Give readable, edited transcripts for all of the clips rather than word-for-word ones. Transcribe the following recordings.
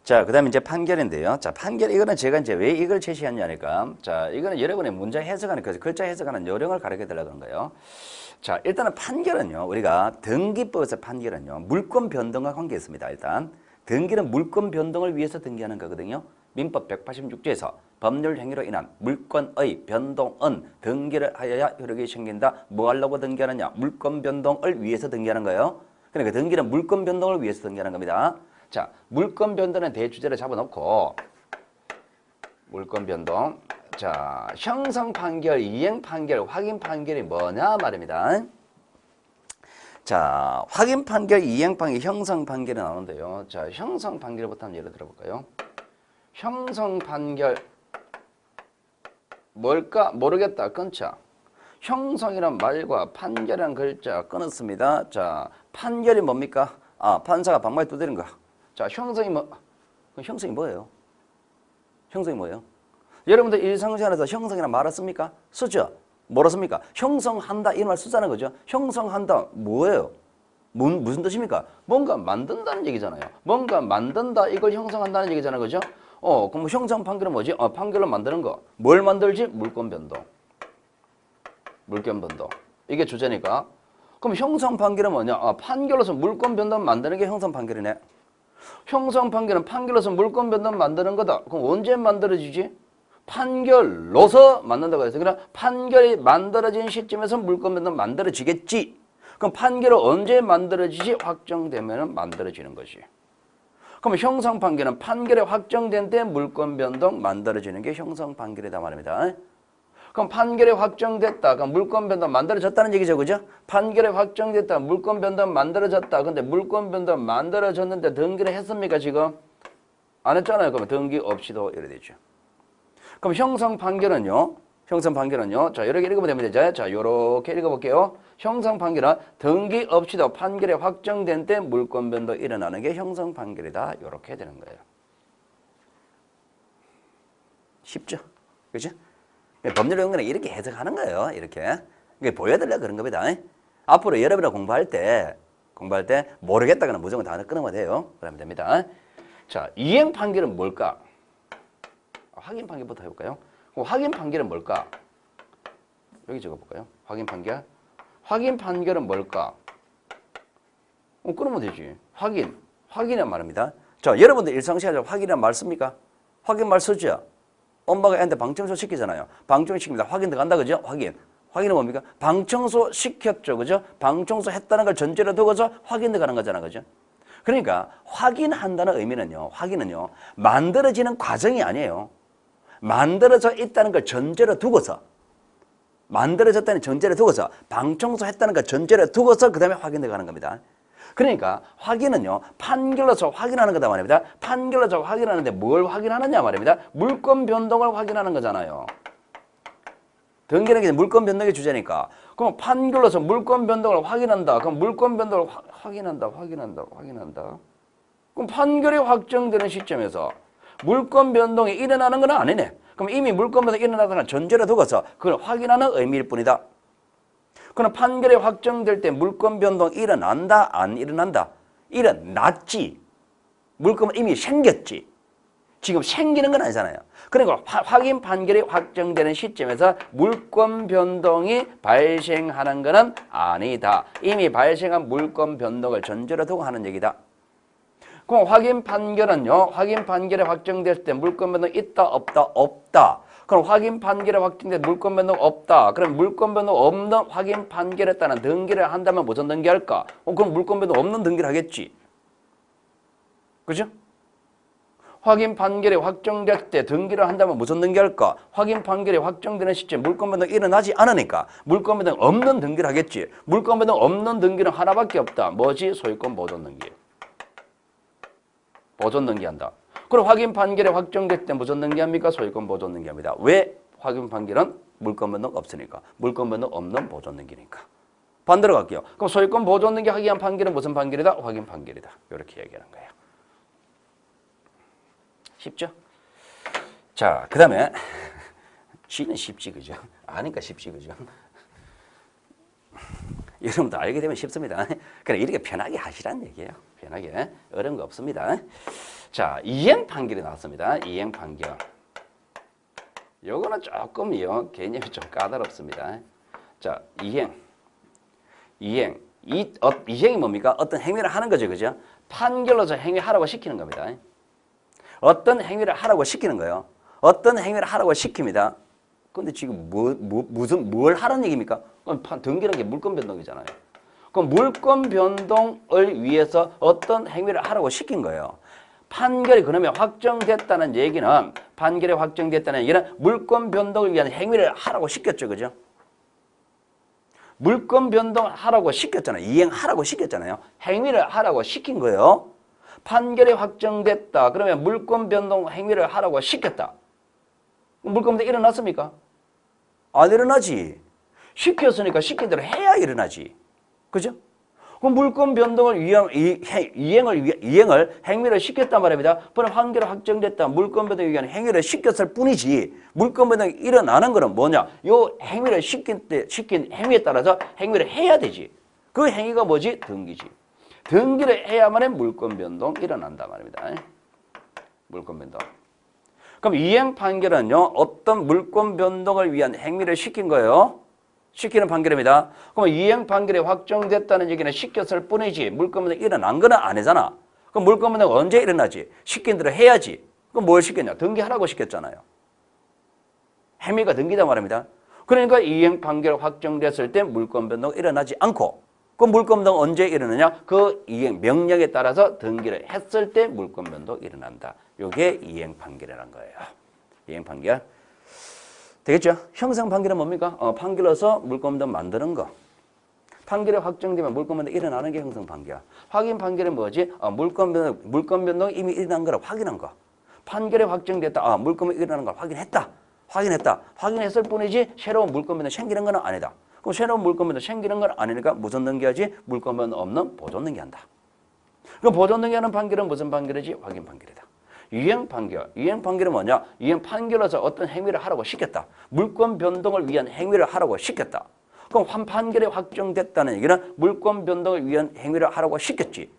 자, 그 다음에 이제 판결인데요. 자, 판결, 이거는 제가 이제 왜 이걸 제시했냐니까. 자, 이거는 여러분의 문장 해석하는, 그 글자 해석하는 요령을 가르쳐 드리려고 그런 거예요. 자, 일단은 판결은요, 우리가 등기법에서 판결은요, 물권 변동과 관계 있습니다. 일단. 등기는 물권 변동을 위해서 등기하는 거거든요. 민법 186조에서 법률 행위로 인한 물권의 변동은 등기를 하여야 효력이 생긴다. 뭐 하려고 등기하느냐? 물권 변동을 위해서 등기하는 거예요. 그러니까 등기는 물권 변동을 위해서 등기하는 겁니다. 자, 물권 변동은 대주제를 잡아놓고 물권 변동. 자, 형성 판결, 이행 판결, 확인 판결이 뭐냐 말입니다. 자, 확인 판결, 이행 판결, 형성 판결이 나오는데요. 자, 형성 판결부터 한번 예를 들어볼까요? 형성 판결 뭘까? 모르겠다. 끊자. 형성이란 말과 판결이란 글자 끊었습니다. 자, 판결이 뭡니까? 아, 판사가 방망이 두드린 거. 자, 형성이 뭐? 형성이 뭐예요? 형성이 뭐예요? 여러분들 일상생활에서 형성이란 말을 씁니까? 쓰죠? 뭐라 씁니까? 형성한다 이런 말 쓰잖아요. 그죠? 형성한다 뭐예요? 무슨 뜻입니까? 뭔가 만든다는 얘기잖아요. 뭔가 만든다 이걸 형성한다는 얘기잖아요. 그죠? 그럼 형성 판결은 뭐지? 판결로 만드는 거. 뭘 만들지? 물권 변동. 물권 변동. 이게 주제니까. 그럼 형성 판결은 뭐냐? 판결로서 물권 변동 만드는 게 형성 판결이네. 형성 판결은 판결로서 물권 변동 만드는 거다. 그럼 언제 만들어지지? 판결로서 만든다고 해서 그냥 판결이 만들어진 시점에서 물권 변동 만들어지겠지. 그럼 판결은 언제 만들어지지? 확정되면 만들어지는 것이. 그럼 형성 판결은 판결이 확정된 때 물권 변동 만들어지는 게 형성 판결이다 말입니다. 그럼 판결이 확정됐다. 그럼 물권 변동 만들어졌다는 얘기죠. 그죠? 판결이 확정됐다. 물권 변동 만들어졌다. 근데 물권 변동 만들어졌는데 등기를 했습니까, 지금? 안 했잖아요. 그러면 등기 없이도 이래 되죠. 그럼 형성 판결은요? 자, 이렇게 읽으면 됩니다. 자, 요렇게 읽어볼게요. 형성 판결은 등기 없이도 판결이 확정된 때 물권 변동이 일어나는 게 형성 판결이다. 요렇게 되는 거예요. 쉽죠? 그죠? 법률 용어는 이렇게 해석하는 거예요. 이렇게. 이게 보여드리려고 그런 겁니다. 앞으로 여러분이 공부할 때 모르겠다거나 무조건 단어 끊으면 돼요. 그러면 됩니다. 자, 이행 판결은 뭘까? 확인 판결부터 해볼까요? 확인 판결은 뭘까? 여기 적어볼까요? 확인 판결. 확인 판결은 뭘까? 끊으면 되지. 확인이란 말입니다. 자, 여러분들 일상생활에 확인이란 말 씁니까? 확인 말 쓰죠? 엄마가 애한테 방청소 시키잖아요. 방청소 시킵니다. 확인 들어간다, 그죠? 확인은 뭡니까? 방청소 시켰죠, 그죠? 방청소 했다는 걸 전제로 두고서 확인 들어가는 거잖아, 그죠? 그러니까 확인한다는 의미는요, 확인은요, 만들어지는 과정이 아니에요. 만들어져 있다는 걸 전제로 두고서, 만들어졌다는 전제로 두고서, 방청소 했다는 걸 전제로 두고서 그 다음에 확인 들어가는 겁니다. 그러니까 확인은요, 판결로서 확인하는 거다 말입니다. 판결로서 확인하는데 뭘 확인하느냐 말입니다. 물권 변동을 확인하는 거잖아요. 등기는 게 물권 변동의 주제니까. 그럼 판결로서 물권 변동을 확인한다. 그럼 물권 변동을 확인한다. 그럼 판결이 확정되는 시점에서 물권 변동이 일어나는 건 아니네. 그럼 이미 물권 변동이 일어나거나 전제로 두고서 그걸 확인하는 의미일 뿐이다. 그럼 판결이 확정될 때 물권 변동 일어난다? 안 일어난다? 일어났지. 물권은 이미 생겼지. 지금 생기는 건 아니잖아요. 그러니까 확인 판결이 확정되는 시점에서 물권 변동이 발생하는 것은 아니다. 이미 발생한 물권 변동을 전제로 두고 하는 얘기다. 그럼 확인 판결은요. 확인 판결이 확정됐을 때 물권 변동 있다 없다? 없다. 그럼 확인 판결이 확정돼 물권 변동 없다. 그럼 물권 변동 없는 확인 판결에 따른 등기를 한다면 무슨 등기할까? 그럼 물권 변동 없는 등기를 하겠지. 그죠? 확인 판결이 확정될 때 등기를 한다면 무슨 등기할까? 확인 판결이 확정되는 시점 물권 변동 일어나지 않으니까 물권 변동 없는 등기를 하겠지. 물권 변동 없는 등기는 하나밖에 없다. 뭐지? 소유권 보존 등기. 보존 등기한다. 그럼 확인 판결이 확정될 때 무슨 등기합니까? 소유권 보존 등기합니다. 왜? 확인 판결은 물권 변동 없으니까. 물권 변동 없는 보존 등기니까. 반대로 갈게요. 그럼 소유권 보존 등기 하기 위한 판결은 무슨 판결이다? 확인 판결이다. 이렇게 얘기하는 거예요. 쉽죠? 자, 그 다음에 G는 쉽지, 그죠? 아니까 쉽지, 그죠? 여러분도 알게 되면 쉽습니다. 그래, 이렇게 편하게 하시라는 얘기예요. 편하게. 어려운 거 없습니다. 자, 이행 판결이 나왔습니다. 이행 판결. 요거는 조금요, 개념이 좀 까다롭습니다. 자, 이행. 이행이 뭡니까? 어떤 행위를 하는 거죠. 그죠? 판결로서 행위하라고 시키는 겁니다. 어떤 행위를 하라고 시키는 거예요. 어떤 행위를 하라고 시킵니다. 근데 지금 뭘 하라는 얘기입니까? 그럼 등기라는 게 물권 변동이잖아요. 그럼 물권 변동을 위해서 어떤 행위를 하라고 시킨 거예요. 판결이 그러면 확정됐다는 얘기는 판결이 확정됐다는 얘기는 물권 변동을 위한 행위를 하라고 시켰죠. 그죠? 물권 변동하라고 시켰잖아요. 이행하라고 시켰잖아요. 행위를 하라고 시킨 거예요. 판결이 확정됐다. 그러면 물권 변동 행위를 하라고 시켰다. 물권 변동 일어났습니까? 안 일어나지. 시켰으니까 시킨 대로 해야 일어나지. 그죠? 그럼 물권 변동을 이행을 행위를 시켰단 말입니다. 그럼 판결이 확정됐다. 물권 변동을 위한 행위를 시켰을 뿐이지. 물권 변동이 일어나는 거는 뭐냐? 요 행위를 시킨 행위에 따라서 행위를 해야 되지. 그 행위가 뭐지? 등기지. 등기를 해야만 물권 변동 일어난단 말입니다. 물권 변동. 그럼 이행 판결은요, 어떤 물권 변동을 위한 행위를 시킨 거예요. 시키는 판결입니다. 그럼 이행 판결이 확정됐다는 얘기는 시켰을 뿐이지 물권 변동이 일어난 건 아니잖아. 그럼 물권 변동이 언제 일어나지? 시킨 대로 해야지. 그럼 뭘 시켰냐? 등기하라고 시켰잖아요. 행위가 등기다 말입니다. 그러니까 이행 판결이 확정됐을 때 물권 변동이 일어나지 않고 그 물권 변동 언제 일어나냐? 그 이행 명령에 따라서 등기를 했을 때 물권 변동이 일어난다. 이게 이행 판결이라는 거예요. 이행 판결. 되겠죠? 형성 판결은 뭡니까? 판결로서 물권 변동 만드는 거. 판결이 확정되면 물권 변동이 일어나는 게 형성 판결. 확인 판결은 뭐지? 물권 변동이 이미 일어난 거라고 확인한 거. 판결이 확정됐다. 물권 변동이 일어나는 걸 확인했다. 확인했을 뿐이지 새로운 물권 변동이 생기는 건 아니다. 그럼 새로운 물권 변동이 생기는 건 아니니까 무슨 등기하지? 물권 변동 없는 보존 등기한다. 그럼 보존 등기하는 판결은 무슨 판결이지? 확인 판결이다. 이행 판결. 이행 판결은 뭐냐? 이행 판결로서 어떤 행위를 하라고 시켰다. 물권 변동을 위한 행위를 하라고 시켰다. 그럼 판결이 확정됐다는 얘기는 물권 변동을 위한 행위를 하라고 시켰지.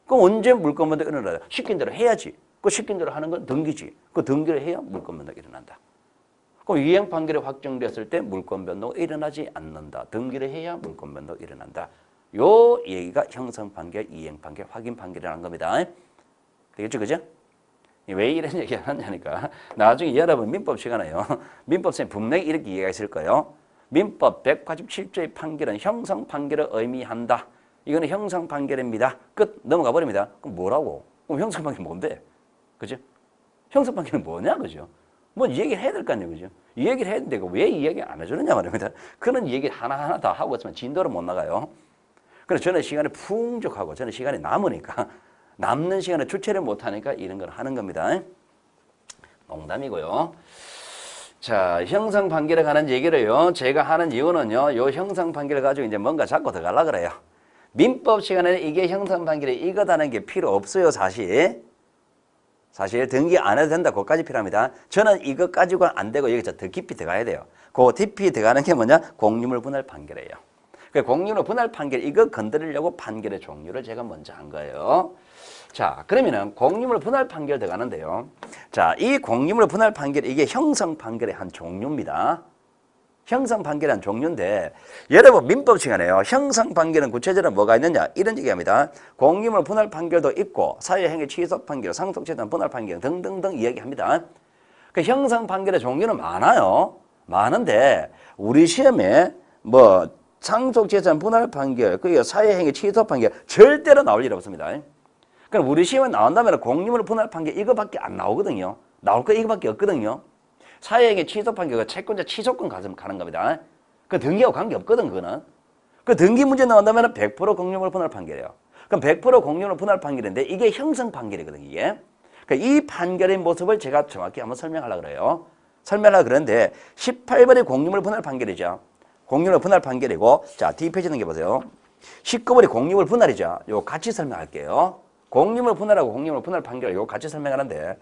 그럼 언제 물권 변동이 일어나냐? 시킨 대로 해야지. 그 시킨 대로 하는 건 등기지. 그 등기를 해야 물권 변동이 일어난다. 그럼 이행 판결이 확정됐을 때 물권 변동이 일어나지 않는다. 등기를 해야 물권 변동이 일어난다. 요 얘기가 형성 판결, 이행 판결, 확인 판결이라는 겁니다. 되겠죠? 그죠? 왜 이런 얘기 하냐니까 나중에 여러분 민법 시간에요. 민법 선생님 분명히 이렇게 이해하실 거예요. 민법 187조의 판결은 형성 판결을 의미한다. 이거는 형성 판결입니다. 끝. 넘어가 버립니다. 그럼 뭐라고? 그럼 형성 판결이 뭔데? 그죠? 형성 판결은 뭐냐? 그죠? 뭐 얘기를 해야 될 거 아니에요. 그죠? 이 얘기를 해야 되는데 왜 이 얘기 안 해주느냐 말입니다. 그런 얘기를 하나하나 다 하고 있으면 진도를 못 나가요. 그래서 저는 시간이 풍족하고 저는 시간이 남으니까 남는 시간에 주체를 못하니까 이런 걸 하는 겁니다. 농담이고요. 자, 형성 판결에 관한 얘기를요. 제가 하는 이유는요. 요 형성 판결을 가지고 이제 뭔가 잡고 들어가려고 그래요. 민법 시간에는 이게 형성 판결이 이거다는 게 필요 없어요. 사실 등기 안 해도 된다. 그것까지 필요합니다. 저는 이것 가지고는 안 되고 여기서 더 깊이 들어가야 돼요. 그 깊이 들어가는 게 뭐냐? 공유물 분할 판결이에요. 그 공유물 분할 판결 이거 건드리려고 판결의 종류를 제가 먼저 한 거예요. 자, 그러면은 공유물 분할 판결 들어가는데요. 자, 이 공유물 분할 판결 이게 형성 판결의 한 종류입니다. 형성 판결의 한 종류인데 여러분 민법 시간에요. 형성 판결은 구체적으로 뭐가 있느냐 이런 얘기합니다. 공유물 분할 판결도 있고 사유행위 취소 판결, 상속재산 분할 판결 등등등 이야기합니다. 그 형성 판결의 종류는 많아요. 많은데 우리 시험에 뭐 상속재산 분할 판결, 그 사유행위 취소 판결 절대로 나올 일 없습니다. 그럼 우리 시험에 나온다면 공유물 분할 판결 이거밖에 안 나오거든요. 나올 거 이거밖에 없거든요. 사유행위 취소 판결, 채권자 취소권 가는 겁니다. 그 등기하고 관계없거든, 그거는. 그 등기 문제 나온다면 100% 공유물 분할 판결이에요. 그럼 100% 공유물 분할 판결인데 이게 형성 판결이거든요, 이게. 그러니까 이 판결의 모습을 제가 정확히 한번 설명하려고 그래요. 설명하려고 그러는데 18번이 공유물 분할 판결이죠. 공유물 분할 판결이고, 자, 뒷페이지 넘겨보세요. 19번이 공유물 분할이죠. 요거 같이 설명할게요. 공유물 분할하고 공유물 분할 판결 이거 같이 설명하는데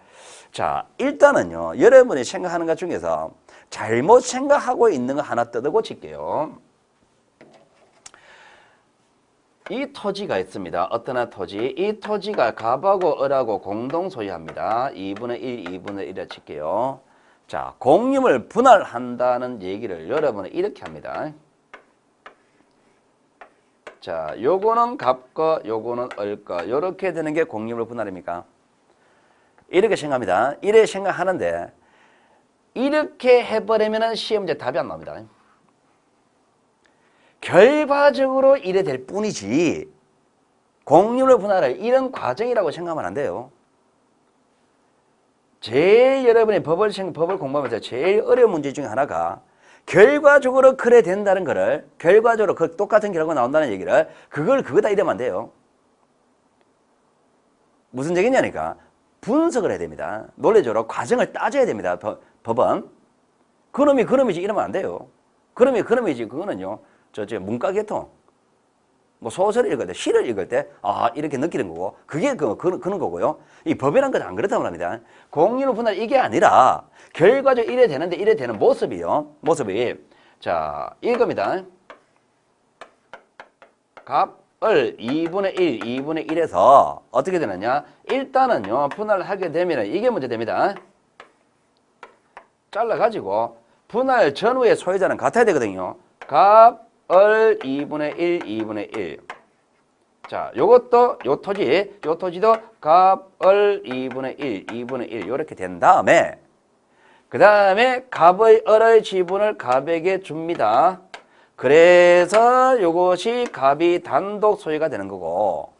자 일단은요 여러분이 생각하는 것 중에서 잘못 생각하고 있는 거 하나 뜯어 고칠게요. 이 토지가 있습니다. 어떤 토지? 이 토지가 갑하고 을하고 공동 소유합니다. 2분의 1, 2분의 1을 칠게요. 자, 공유물 분할한다는 얘기를 여러분은 이렇게 합니다. 자, 요거는 갑과 요거는 을과 요렇게 되는 게 공유물 분할입니까? 이렇게 생각합니다. 이렇게 생각하는데 이렇게 해버리면 시험 문제 답이 안 나옵니다. 결과적으로 이래 될 뿐이지 공유물 분할을 이런 과정이라고 생각하면 안 돼요. 제일 여러분이 법을 공부하면서 제일 어려운 문제 중에 하나가 결과적으로 그래 된다는 거를 결과적으로 그 똑같은 결과가 나온다는 얘기를 그거다 이러면 안 돼요. 무슨 얘기냐니까 분석을 해야 됩니다. 논리적으로 과정을 따져야 됩니다. 법은 그놈이지 이러면 안 돼요. 그놈이지 그거는요. 저 문과 계통 뭐 소설을 읽을 때 시를 읽을 때 이렇게 느끼는 거고 그게 그런 거고요. 이 법이란 건 안 그렇다고 합니다. 공유물 분할 이게 아니라 결과적으로 이래 되는데 이래 되는 모습이 자 이겁니다. 갑을 2분의 1, 2분의 1에서 어떻게 되느냐? 일단은요 분할을 하게 되면 이게 문제 됩니다. 잘라가지고 분할 전후의 소유자는 같아야 되거든요. 갑을 2분의 1, 2분의 1. 자, 요것도 요 토지도 갑을 2분의 1, 2분의 1 요렇게 된 다음에 그 다음에 갑의 을의 지분을 갑에게 줍니다. 그래서 요것이 갑이 단독 소유가 되는 거고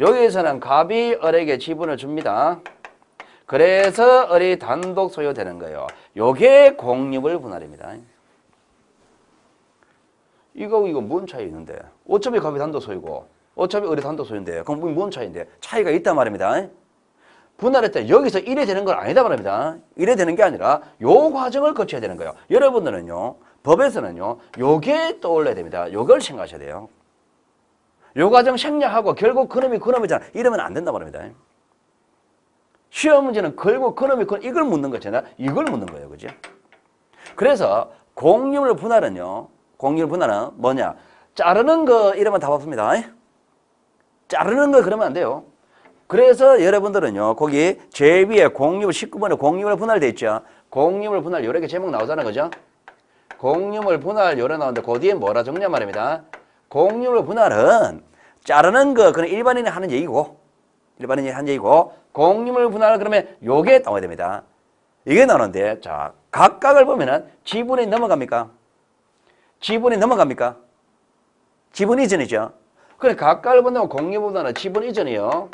여기에서는 갑이 을에게 지분을 줍니다. 그래서 을이 단독 소유되는 거예요. 요게 공유물 분할입니다. 이거 뭔 차이 있는데? 어차피 갑이 단독 소유고 어차피 을이 단독 소유인데 그럼 뭔 차이인데? 차이가 있단 말입니다. 분할할 때 여기서 이래 되는 건 아니다 말입니다. 이래 되는 게 아니라 요 과정을 거쳐야 되는 거예요. 여러분들은요. 법에서는요. 요게 떠올라야 됩니다. 요걸 생각하셔야 돼요. 요 과정 생략하고 결국 그놈이잖아. 이러면 안 된다 말입니다. 시험 문제는 결국 그놈이 이걸 묻는 거잖아. 이걸 묻는 거예요. 그죠? 그래서 공유물 분할은요. 공유물 분할은 뭐냐? 자르는 거 이러면 답 없습니다. 자르는 거 그러면 안 돼요. 그래서 여러분들은요. 거기 제일 위에 공유물 19번에 공유물 분할 돼 있죠. 공유물 분할 요렇게 제목 나오잖아. 그죠? 공유물 분할 요래 나오는데 그 뒤에 뭐라 적냐 말입니다. 공유물 분할은 자르는 거 그건 일반인이 하는 얘기고 공유물 분할 그러면 요게 나와야 됩니다. 이게 나오는데 자 각각을 보면은 지분이 넘어갑니까? 지분 이전이죠. 그래 각각을 본다면 공유물 분할은 지분 이전이요.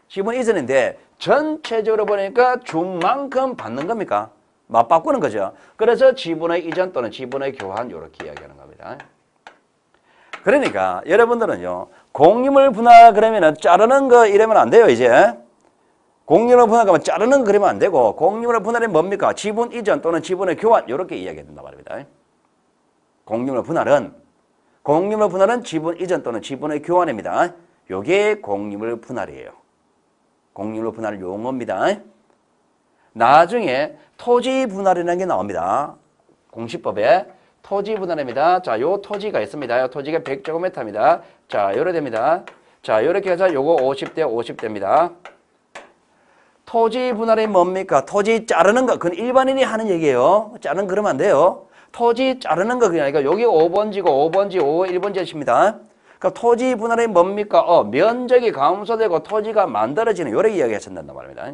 지분 이전인데 전체적으로 보니까 준 만큼 받는 겁니까? 맞바꾸는 거죠. 그래서 지분의 이전 또는 지분의 교환 이렇게 이야기하는 겁니다. 그러니까 여러분들은요. 공유물 분할 그러면은 자르는 거 이러면 안 돼요. 이제. 공유물 분할 그러면 자르는 거 그러면 안 되고 공유물 분할이 뭡니까? 지분 이전 또는 지분의 교환 이렇게 이야기해야 된단 말입니다. 공유물 분할은 지분 이전 또는 지분의 교환입니다. 요게 공유물 분할이에요. 공유물 분할 용어입니다. 나중에 토지 분할이라는 게 나옵니다. 공시법에 토지 분할입니다. 자, 요 토지가 있습니다. 요 토지가 100제곱미터입니다. 자, 요래 됩니다. 자, 요렇게 해서 요거 50대 50대입니다. 토지 분할이 뭡니까? 토지 자르는 거. 그건 일반인이 하는 얘기예요. 자르는 거 그러면 안 돼요. 토지 자르는 거 그냥 여기 5번지고 5번지 1번지입니다. 그러니까 토지 분할이 뭡니까? 면적이 감소되고 토지가 만들어지는 요래 이야기하신단 말입니다.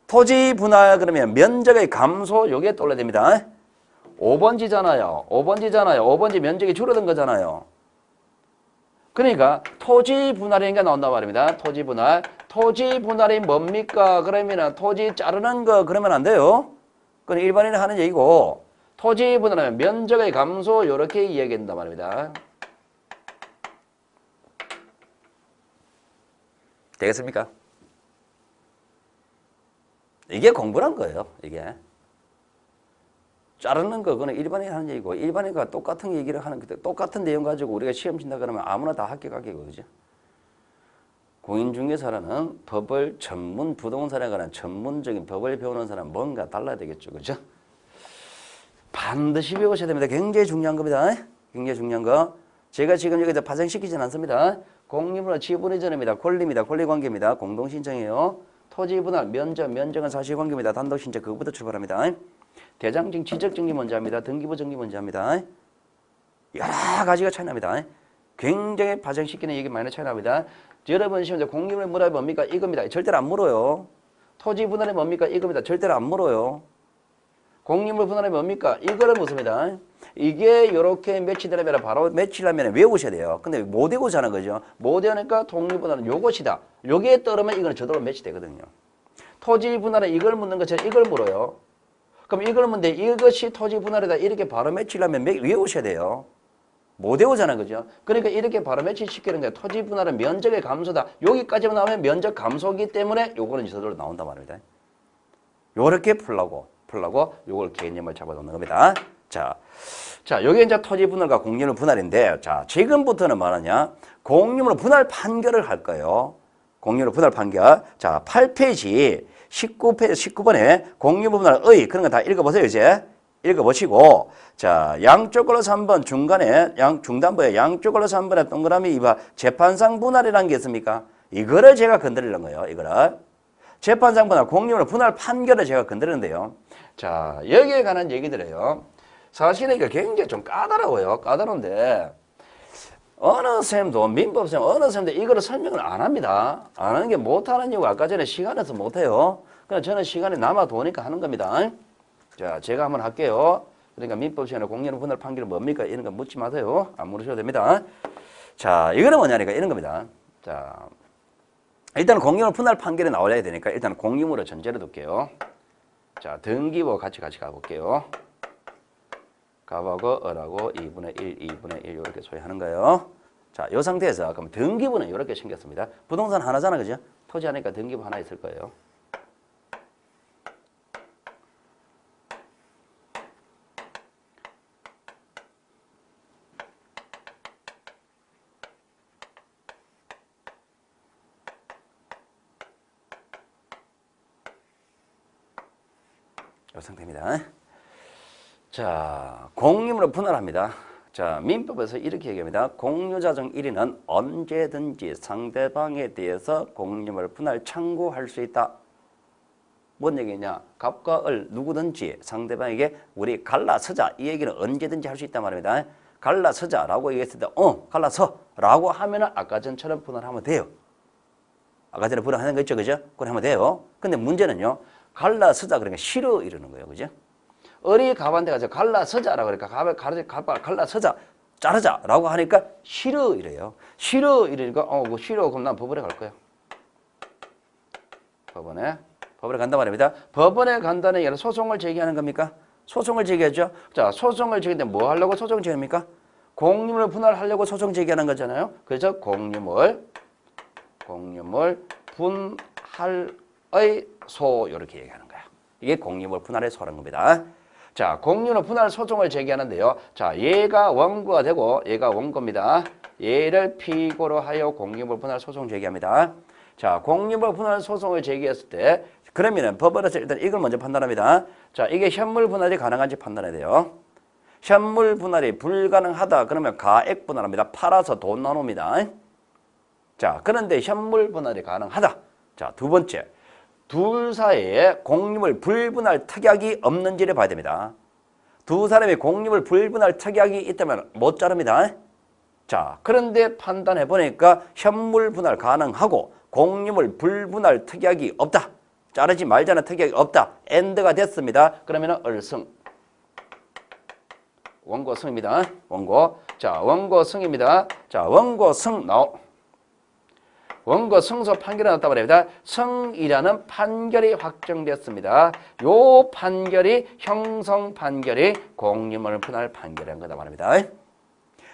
토지 분할 그러면 면적의 감소 요게 떠올려야 됩니다. 5번지잖아요. 5번지 면적이 줄어든 거잖아요. 그러니까 토지 분할인 게 나온단 말입니다. 토지 분할이 뭡니까? 그러면 토지 자르는 거 그러면 안 돼요. 그건 일반인이 하는 얘기고 토지 분할은 면적의 감소 이렇게 이야기한단 말입니다. 되겠습니까? 이게 공부란 거예요. 이게. 자르는 거 그거는 일반인이 하는 얘기고 일반인과 똑같은 얘기를 하는 거 똑같은 내용 가지고 우리가 시험 친다 그러면 아무나 다 합격하겠고 그죠? 공인중개사라는 법을 부동산에 관한 전문적인 법을 배우는 사람 뭔가 달라야 되겠죠. 그죠? 반드시 배우셔야 됩니다. 굉장히 중요한 겁니다. 굉장히 중요한 거. 제가 지금 여기다 파생시키진 않습니다. 공유분할 지분의 전입니다. 권리입니다. 권리관계입니다. 공동신청이에요. 토지분할 면적은 사실관계입니다. 단독신청 그거부터 출발합니다. 대장증 지적증기 먼저 합니다. 등기부 정기 먼저 합니다. 여러 가지가 차이 납니다. 굉장히 파생시키는 얘기 많이 차이 납니다. 여러분 시험에 공유분할 분할이 뭡니까? 이겁니다. 절대로 안 물어요. 토지분할이 뭡니까? 이겁니다. 절대로 안 물어요. 공유물 분할이 뭡니까? 이거를 묻습니다. 이게 이렇게 매치되려면 바로 매치려면 외우셔야 돼요. 근데 못 외우고 하는 거죠. 못 외우니까 독립분할은 요것이다. 여기에 따르면 이거는 저절로 매치되거든요. 토지 분할은 이걸 묻는 것처럼 이걸 물어요. 그럼 이걸 묻는데 이것이 토지 분할이다. 이렇게 바로 매치려면 외우셔야 돼요. 못 외우자는 거죠. 그러니까 이렇게 바로 매치시키는 거예요. 토지 분할은 면적의 감소다. 여기까지만 나오면 면적 감소이기 때문에 요거는 저절로 나온단 말입니다. 요렇게 풀라고 요걸 개념을 잡아놓는 겁니다. 자, 여기 이제 토지 분할과 공유물 분할인데, 자, 지금부터는 뭐하냐? 공유물 분할 판결을 할 거예요. 공유물 분할 판결. 자, 8페이지, 19번에 공유물 분할의 그런 거 다 읽어보세요, 이제. 읽어보시고, 자, 양쪽 걸로 3번 중간에, 중단부에 양쪽 걸로 3번에 동그라미 이봐, 재판상 분할이라는 게 있습니까? 이거를 제가 건드리는 거예요, 이거를. 재판상 분할, 공유물 분할 판결을 제가 건드리는데요. 자, 여기에 관한 얘기들이에요. 사실은 이게 굉장히 좀 까다로워요. 까다로운데, 어느 쌤도, 민법쌤, 어느 쌤도 이거를 설명을 안 합니다. 안 하는 게 못하는 이유가 아까 전에 시간에서 못해요. 그냥 저는 시간이 남아도니까 하는 겁니다. 자, 제가 한번 할게요. 그러니까 민법 시간에 공유물 분할 판결은 뭡니까? 이런 거 묻지 마세요. 안 물으셔도 됩니다. 자, 이거는 뭐냐니까 이런 겁니다. 자, 일단 공유물 분할 판결이 나와야 되니까 일단 공유물을 전제로 둘게요. 자, 등기부 같이 가볼게요. 가하고 어라고 2분의 1, 2분의 1 이렇게 소개하는 거예요. 자, 이 상태에서 그럼 등기부는 이렇게 생겼습니다. 부동산 하나잖아, 그죠? 토지 하니까 등기부 하나 있을 거예요. 이 상태입니다. 자, 공유물을 분할합니다. 자, 민법에서 이렇게 얘기합니다. 공유자 중 1인은 언제든지 상대방에 대해서 공유물 분할 청구할 수 있다. 뭔 얘기냐? 갑과 을 누구든지 상대방에게 우리 갈라서자. 이 얘기는 언제든지 할 수 있단 말입니다. 갈라서자라고 얘기했을 때 갈라서라고 하면은 아까 전처럼 분할하면 돼요. 아까 전에 분할하는 거 있죠, 그죠? 그걸 하면 돼요. 근데 문제는요. 갈라서자 그러니까 싫어 이러는 거예요, 그죠? 어리 갑한테 가서 갈라서자라고 그러니까 갈라서자 자르자라고 하니까 싫어 이래요. 싫어 이러니까 그 싫어 그럼 난 법원에 갈 거야. 법원에 간단 말입니다. 법원에 간다는 얘기는 소송을 제기하는 겁니까? 소송을 제기하죠. 자, 소송을 제기할 때 뭐 하려고 소송 제기합니까? 공유물 분할하려고 소송 제기하는 거잖아요. 그래서 공유물 분할의 소 이렇게 얘기하는 거야. 이게 공유물 분할의 소라는 겁니다. 자, 공유물 분할 소송을 제기하는데요. 자, 얘가 원고가 되고 얘가 원고입니다. 얘를 피고로 하여 공유물 분할 소송 제기합니다. 자, 공유물 분할 소송을 제기했을 때 그러면은 법원에서 일단 이걸 먼저 판단합니다. 자, 이게 현물 분할이 가능한지 판단해야 돼요. 현물 분할이 불가능하다 그러면 가액 분할합니다. 팔아서 돈 나눕니다. 자, 그런데 현물 분할이 가능하다. 자, 두 번째. 둘 사이에 공유물 불분할 특약이 없는지를 봐야 됩니다. 두 사람이 공유물 불분할 특약이 있다면 못 자릅니다. 자, 그런데 판단해 보니까 현물 분할 가능하고 공유물 불분할 특약이 없다. 자르지 말자는 특약이 없다. 엔드가 됐습니다. 그러면 을승. 원고 승입니다. 원고. 자, 원고 승입니다. 자, 원고 승 원고 승소 판결이 났다고 합니다. 승이라는 판결이 확정됐습니다. 요 판결이 형성 판결이 공유물 분할 판결인 거다 말입니다.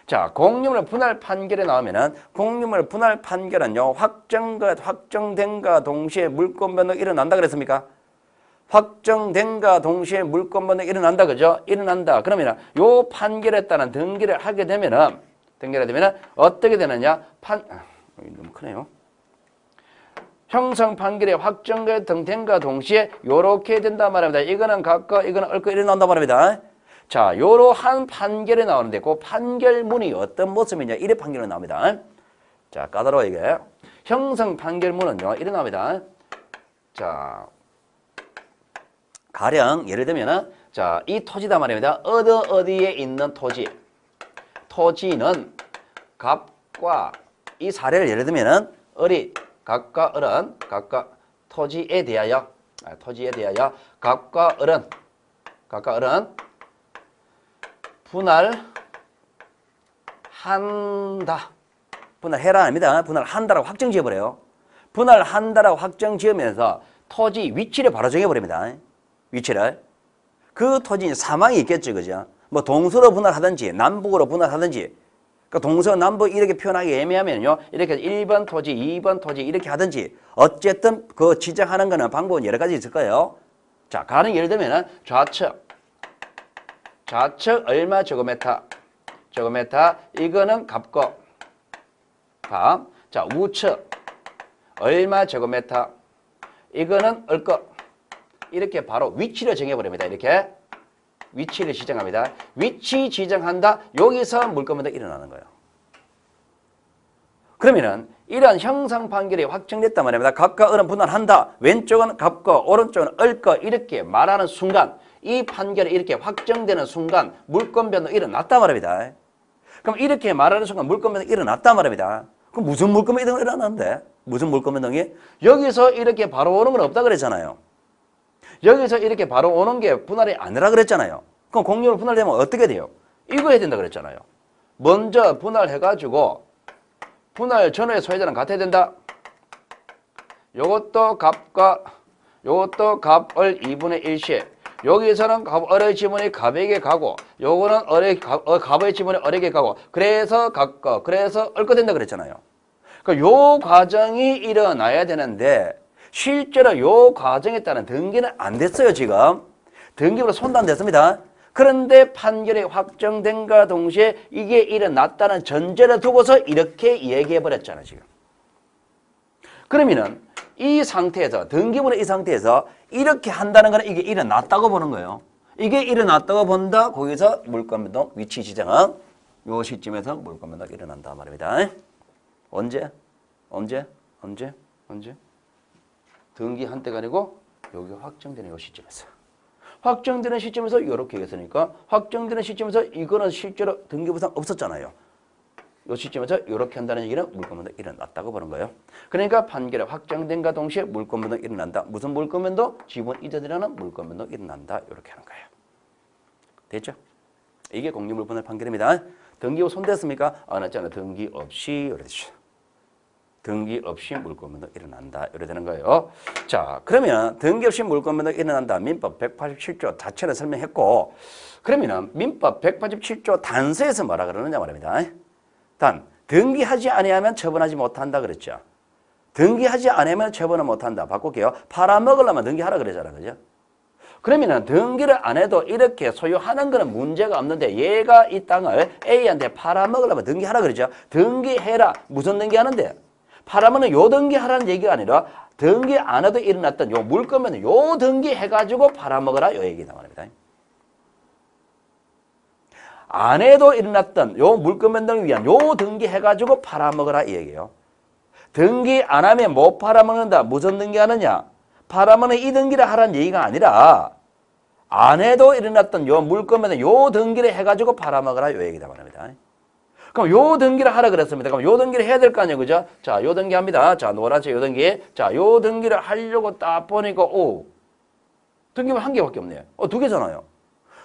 자, 공유물 분할 판결이 나오면은 공유물 분할 판결은요 확정된과 동시에 물권 변동이 일어난다 그랬습니까? 확정된과 동시에 물권 변동이 일어난다 그죠? 일어난다. 그러면 요 판결에 따른 등기를 하게 되면은 어떻게 되느냐? 너무 크네요. 형성 판결이 확정된과 동시에 요렇게 된단 말입니다. 이거는 갖고 이거는 얽고 이래 나온단 말입니다. 자, 요러한 판결이 나오는데 그 판결문이 어떤 모습이냐 이래 판결이 나옵니다. 자, 까다로워 이게. 형성 판결문은요 이래 나옵니다. 자, 가령 예를 들면은 자, 이 토지다 말입니다. 어디에 있는 토지. 토지는 갑과 이 사례를 예를 들면은 을이 갑과 을은 각각 토지에 대하여 갑과 을은 분할한다. 분할해라 아닙니다. 분할한다라고 확정 지어버려요. 분할한다라고 확정 지으면서 토지 위치를 바로 정해버립니다. 위치를. 그 토지 사망이 있겠죠. 그죠? 뭐 동서로 분할하든지 남북으로 분할하든지 그러니까 동서 남북 이렇게 표현하기 애매하면요. 이렇게 1번 토지, 2번 토지 이렇게 하든지 어쨌든 그 지정하는 거는 방법은 여러 가지 있을 거예요. 자, 가령 예를 들면 좌측 얼마 제곱미터 이거는 갑고 갑. 자, 우측 얼마 제곱미터 이거는 을거. 이렇게 바로 위치를 정해버립니다. 이렇게 위치를 지정합니다. 위치 지정한다. 여기서 물권분담이 일어나는 거예요. 그러면은 이러한 형성 판결이 확정됐단 말입니다. 갑과 을은 분할한다. 왼쪽은 갑과 오른쪽은 을거 이렇게 말하는 순간 이 판결이 이렇게 확정되는 순간 물권 변동이 일어났단 말입니다. 그럼 이렇게 말하는 순간 물권 변동이 일어났단 말입니다. 그럼 무슨 물권 변동이 일어났는데? 무슨 물권 변동이? 여기서 이렇게 바로 오는 건 없다 그랬잖아요. 여기서 이렇게 바로 오는 게 분할이 아니라 그랬잖아요. 그럼 공유로 분할되면 어떻게 돼요? 이거 해야 된다 그랬잖아요. 먼저 분할해가지고 분할 전후의 소유자는 같아야 된다. 요것도 갑을 2분의 1씩 여기서는 을의 지분이 갑에게 가고 요거는 갑의 지분이 을에게 가고 그래서 그래서 을거 된다 그랬잖아요. 그러니까 요 과정이 일어나야 되는데 실제로 요 과정에 따른 등기는 안 됐어요, 지금. 등기부로 손도 안 됐습니다. 그런데 판결이 확정된과 동시에 이게 일어났다는 전제를 두고서 이렇게 얘기해버렸잖아요, 지금. 그러면은 이 상태에서, 등기부는 이 상태에서 이렇게 한다는 거는 이게 일어났다고 보는 거예요. 이게 일어났다고 본다, 거기서 물권변동, 위치 지정은 요 시점에서 물권변동이 일어난다 말입니다. 언제? 등기한 때가 아니고 여기 확정되는 요 시점에서. 확정되는 시점에서 이렇게 했으니까 확정되는 시점에서 이거는 실제로 등기부상 없었잖아요. 요 시점에서 이렇게 한다는 얘기는 물권변동이 일어났다고 보는 거예요. 그러니까 판결이 확정된과 동시에 물권변동이 일어난다. 무슨 물권변동? 지분 이전이라는 물권변동이 일어난다. 이렇게 하는 거예요. 됐죠? 이게 공유물분할 판결입니다. 등기부 손댔습니까? 안 했잖아요. 등기 없이 이렇게 되죠. 등기 없이 물권변동 일어난다. 이렇게 되는 거예요. 자, 그러면 등기 없이 물권변동 일어난다. 민법 187조 자체를 설명했고, 그러면 민법 187조 단서에서 뭐라 그러느냐 말입니다. 단, 등기하지 아니하면 처분하지 못한다 그랬죠. 등기하지 아니하면 처분을 못한다. 바꿀게요. 팔아먹으려면 등기하라 그러잖아. 그죠? 그러면 등기를 안 해도 이렇게 소유하는 거는 문제가 없는데 얘가 이 땅을 A한테 팔아먹으려면 등기하라 그러죠. 등기해라. 무슨 등기하는데? 팔아먹는 요 등기하라는 얘기가 아니라 등기 안 해도 일어났던 요 물건면 요 등기해가지고 팔아먹으라 요 얘기다 말입니다. 안 해도 일어났던 요 물건변동을 위한 요 등기해가지고 팔아먹으라 이 얘기예요. 등기 안 하면 못 팔아먹는다. 무슨 등기하느냐? 팔아먹는 이 등기를 하라는 얘기가 아니라 안 해도 일어났던 요 물건변동 요 등기를 해가지고 팔아먹으라 요 얘기다 말입니다. 그럼 요 등기를 하라 그랬습니다. 그럼 요 등기를 해야 될 거 아니에요. 그죠? 자, 요 등기 합니다. 자, 노란색 요 등기. 자, 요 등기를 하려고 딱 보니까, 등기만 한 개밖에 없네요. 두 개잖아요.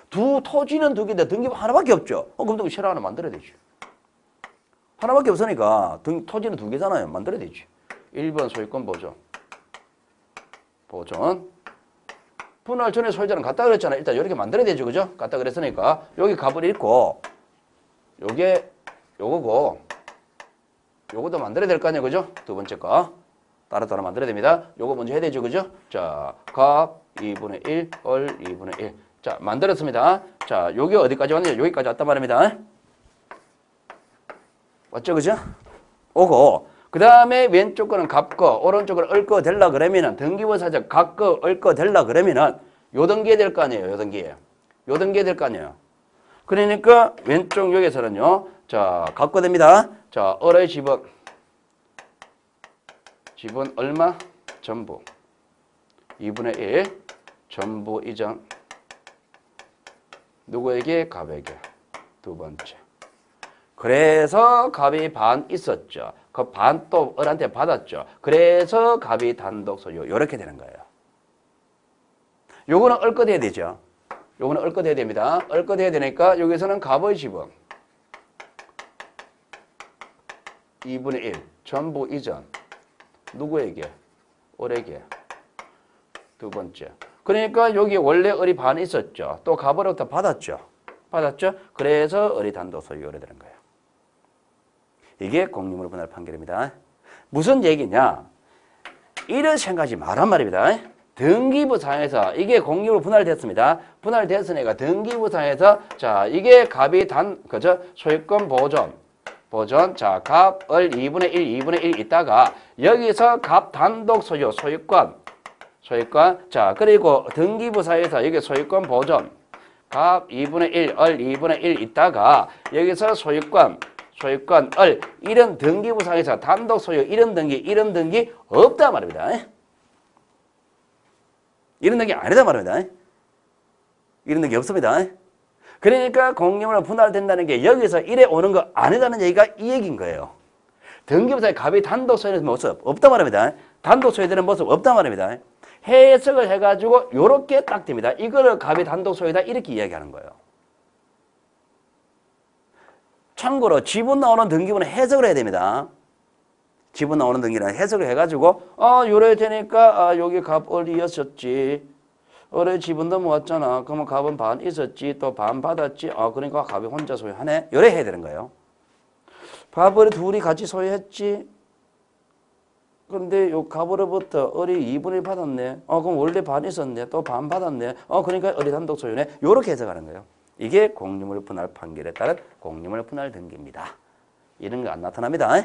토지는 두 개인데 등기만 하나밖에 없죠. 그럼 또 쉘 하나 만들어야 되지. 하나밖에 없으니까 토지는 두 개잖아요. 만들어야 되지. 1번 소유권 보존. 분할 전에 소유자는 같다 그랬잖아요. 일단 이렇게 만들어야 되죠. 그죠? 같다 그랬으니까. 여기 값을 읽고, 요게 요거고 요것도 만들어야 될 거 아니에요. 그죠? 두 번째 거 따로따로 만들어야 됩니다. 요거 먼저 해야 되죠. 그죠? 자, 값 2분의 1, 월 2분의 1. 자, 만들었습니다. 자, 요게 어디까지 왔느냐? 여기까지 왔단 말입니다. 맞죠? 그죠? 오고 그 다음에 왼쪽 거는 갑거 오른쪽 거는 을거 될라 그러면은 등기부사적 갑거 을거 될라 그러면은 요 등기해야 될 거 아니에요. 요 등기해야 될 거 아니에요. 그러니까 왼쪽 여기서는요. 자, 갖고 됩니다. 자, 을의 집은 얼마? 전부. 2분의 1 전부 이전. 누구에게? 갑에게. 두 번째. 그래서 갑이 반 있었죠. 그 반 또 을한테 받았죠. 그래서 갑이 단독 소유. 이렇게 되는 거예요. 요거는 얽어대야 되죠. 요거는 얽어대야 됩니다. 얽어대야 되니까 여기서는 갑의 집은 2분의 1 전부 이전. 누구에게? 을에게. 두 번째. 그러니까 여기 원래 을이 반 있었죠. 또 갑으로부터 받았죠. 그래서 을이 단독 소유가 되는 거예요. 이게 공유물 분할 판결입니다. 무슨 얘기냐? 이런 생각하지 말란 말입니다. 등기부상에서 이게 공유물 분할됐습니다. 분할됐으니까 등기부상에서 자, 이게 갑이 그죠? 소유권 보존. 자, 갑, 을 2분의 1 있다가 여기서 갑 단독 소유권. 자, 그리고 등기부사에서 여기 소유권 보존. 갑 2분의 1, 을 2분의 1 있다가 여기서 소유권, 을 이런 등기부상에서 단독 소유, 이런 등기 없다 말입니다. 이런 등기 아니다 말입니다. 이런 등기 없습니다. 그러니까 공유물은 분할된다는 게 여기서 이래 오는 거 아니다는 얘기가 이 얘기인 거예요. 등기부사에 갑이 단독 소유되는 모습 없다 말입니다. 단독 소유되는 모습 없다 말입니다. 해석을 해가지고 요렇게 딱 됩니다. 이거를 갑이 단독 소유다 이렇게 이야기하는 거예요. 참고로 지분 나오는 등기부는 해석을 해야 됩니다. 지분 나오는 등기는 해석을 해가지고 요래 되니까 여기 갑 을이었었지. 을의 지분도 모았잖아. 그러면 갑은 반 있었지. 또 반 받았지. 그러니까 갑이 혼자 소유하네. 요래 해야 되는 거예요. 갑을 둘이 같이 소유했지. 그런데 요 갑으로부터 을이 2분의 1 받았네. 그럼 원래 반 있었네. 또 반 받았네. 그러니까 을이 단독 소유네. 요렇게 해석하는 거예요. 이게 공유물 분할 판결에 따른 공유물 분할 등기입니다. 이런 거 안 나타납니다.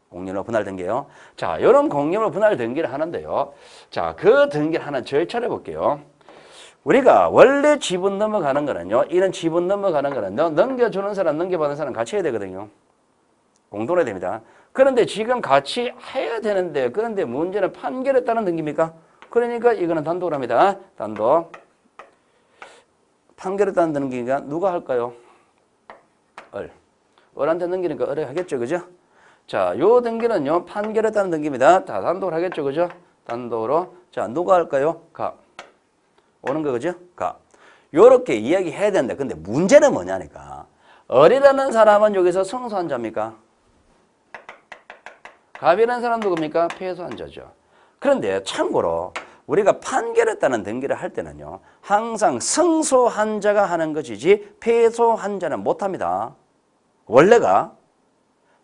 공유물 분할 등기요. 자, 이런 공유물 분할 등기를 하는데요. 자, 그 등기를 하는 절차를 볼게요. 우리가 원래 지분 넘어가는 거는요. 이런 지분 넘어가는 거는 넘겨주는 사람, 넘겨받는 사람 같이 해야 되거든요. 공동으로 해야 됩니다. 그런데 지금 같이 해야 되는데 그런데 문제는 판결에 따른 등기입니까? 그러니까 이거는 단독으로 합니다. 단독. 판결에 따른 등기가 누가 할까요? 을한테 넘기니까 을이 하겠죠. 그죠? 자, 요 등기는요. 판결에 따른 등기입니다. 다 단독으로 하겠죠. 그죠? 단독으로. 자, 누가 할까요? 갑. 오는 거 그죠? 갑. 요렇게 이야기해야 되는데 근데 문제는 뭐냐니까. 을이라는 사람은 여기서 성소한 자입니까? 갑이라는 사람 누굽니까? 패소한 자죠. 그런데 참고로 우리가 판결에 따른 등기를 할 때는요. 항상 승소한 자가 하는 것이지 패소한 자는 못합니다. 원래가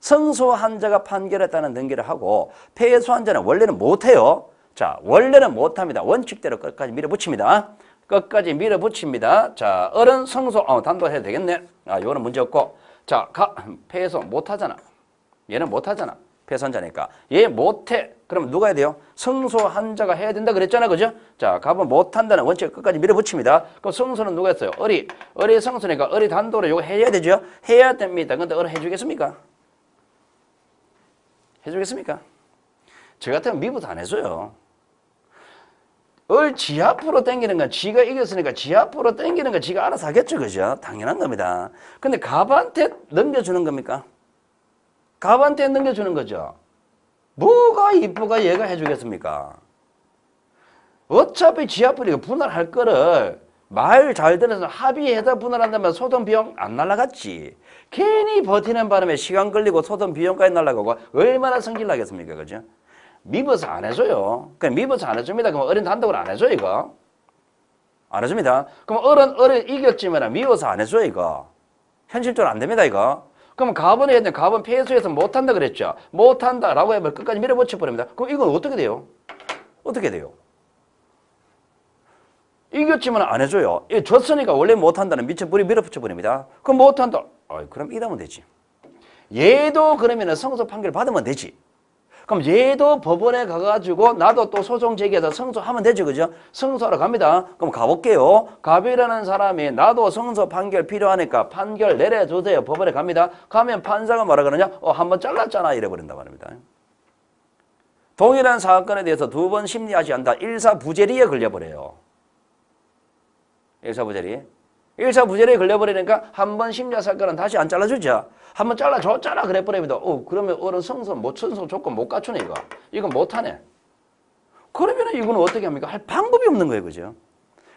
승소한 자가 판결에 따른 등기를 하고 패소한 자는 원래는 못해요. 자, 원래는 못합니다. 원칙대로 끝까지 밀어붙입니다. 끝까지 밀어붙입니다. 자, 을은 승소, 단독해도 되겠네. 요거는 문제 없고. 자, 패소 못하잖아. 얘는 못하잖아. 패소한자니까. 얘 못해. 그럼 누가 해야 돼요? 승소한 자가 해야 된다 그랬잖아. 그죠? 자, 갑은 못한다는 원칙 끝까지 밀어붙입니다. 그럼 승소는 누가 했어요? 을이 승소니까 을이 단독으로 이거 해야 되죠? 해야 됩니다. 근데 을은 해주겠습니까? 해주겠습니까? 저 같으면 미부터 안 해줘요. 을 지 앞으로 당기는 건 지가 이겼으니까 지 앞으로 당기는 건 지가 알아서 하겠죠. 그죠? 당연한 겁니다. 근데 갑한테 넘겨주는 겁니까? 갑한테 넘겨주는 거죠. 뭐가 이쁘가 얘가 해주겠습니까? 어차피 지 앞으로 분할할 거를 말 잘 들어서 합의해서 분할한다면 소송 비용 안 날라갔지. 괜히 버티는 바람에 시간 걸리고 소송 비용까지 날라가고 얼마나 성질 나겠습니까? 그죠? 미버서 안 해줘요. 그냥 미버서 안 해줍니다. 그럼 어린 단독으로 안 해줘요, 이거. 안 해줍니다. 그럼 어른 이겼지만 미워서 안 해줘요, 이거. 현실적으로 안 됩니다, 이거. 그럼 갑은 해야 돼. 갑은 패소해서 못한다 그랬죠. 못한다라고 하면 끝까지 밀어붙여 버립니다. 그럼 이건 어떻게 돼요? 어떻게 돼요? 이겼지만 안 해줘요. 졌으니까 원래 못한다는 밀어붙여 버립니다. 그럼 못한다. 그럼 이러면 되지. 얘도 그러면 성소 판결 받으면 되지. 그럼 얘도 법원에 가가지고 나도 또 소송 제기해서 승소하면 되죠. 그죠? 승소하러 갑니다. 그럼 가볼게요. 갑이라는 사람이 나도 승소 판결 필요하니까 판결 내려주세요. 법원에 갑니다. 가면 판사가 뭐라 그러냐? 한번 잘랐잖아. 이래버린단 말입니다. 동일한 사건에 대해서 두 번 심리하지 않다. 일사부재리에 걸려버려요. 일사부재리. 일사부재리에 걸려버리니까 한 번 심리한 사건은 다시 안 잘라주죠. 한번 잘라줬잖아. 그래버립니다. 그러면 어른 승소 못 승소 조건 못 갖추네 이거. 이거 못하네. 그러면 이거는 어떻게 합니까? 할 방법이 없는 거예요. 그죠?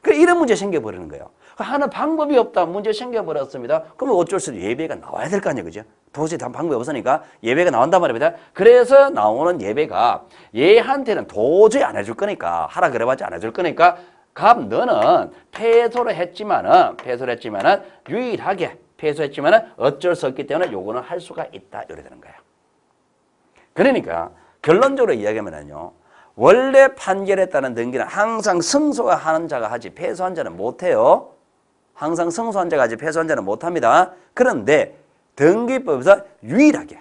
그래 이런 문제 생겨버리는 거예요. 하는 방법이 없다. 문제 생겨버렸습니다. 그러면 어쩔 수 없이 예배가 나와야 될 거 아니에요. 그죠? 도저히 다 방법이 없으니까 예배가 나온단 말입니다. 그래서 나오는 예배가 얘한테는 도저히 안 해줄 거니까 하라 그래봤자 안 해줄 거니까 갑 너는 패소를 했지만은 유일하게 패소했지만은 어쩔 수 없기 때문에 요거는 할 수가 있다. 이래 되는 거예요. 그러니까 결론적으로 이야기하면요. 원래 판결했다는 등기는 항상 승소하는 자가 하지 패소한 자는 못해요. 항상 승소한 자가 하지 패소한 자는 못합니다. 그런데 등기법에서 유일하게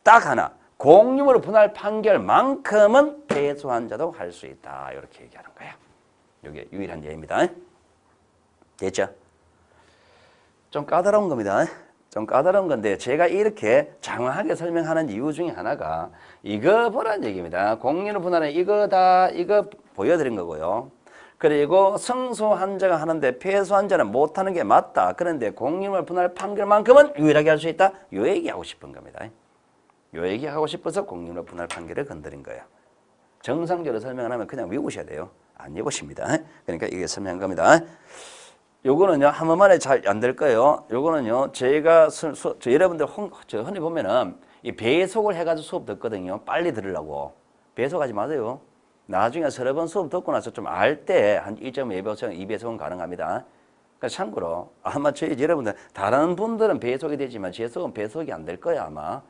딱 하나 공유물 분할 판결만큼은 패소한 자도 할 수 있다. 이렇게 얘기하는 거예요. 이게 유일한 예입니다. 됐죠? 좀 까다로운 겁니다. 좀 까다로운 건데 제가 이렇게 장황하게 설명하는 이유 중에 하나가 이거 보라는 얘기입니다. 공유물 분할은 이거 보여드린 거고요. 그리고 승소한 자가 하는데 패소한 자는 못하는 게 맞다. 그런데 공유물 분할 판결만큼은 유일하게 할 수 있다. 이 얘기하고 싶은 겁니다. 요 얘기하고 싶어서 공유물 분할 판결을 건드린 거예요. 정상적으로 설명을 하면 그냥 외우셔야 돼요. 안 외우십니다. 그러니까 이게 설명한 겁니다. 요거는요, 한 번만에 잘 안 될 거예요. 요거는요, 제가 여러분들 흔히 보면은 이 배속을 해가지고 수업 듣거든요. 빨리 들으려고. 배속하지 마세요. 나중에 서너 번 수업 듣고 나서 좀 알 때 한 1.2배속, 2배속은 가능합니다. 그러니까 참고로 아마 저희 여러분들 다른 분들은 배속이 되지만 제 수업은 배속이 안 될 거예요, 아마.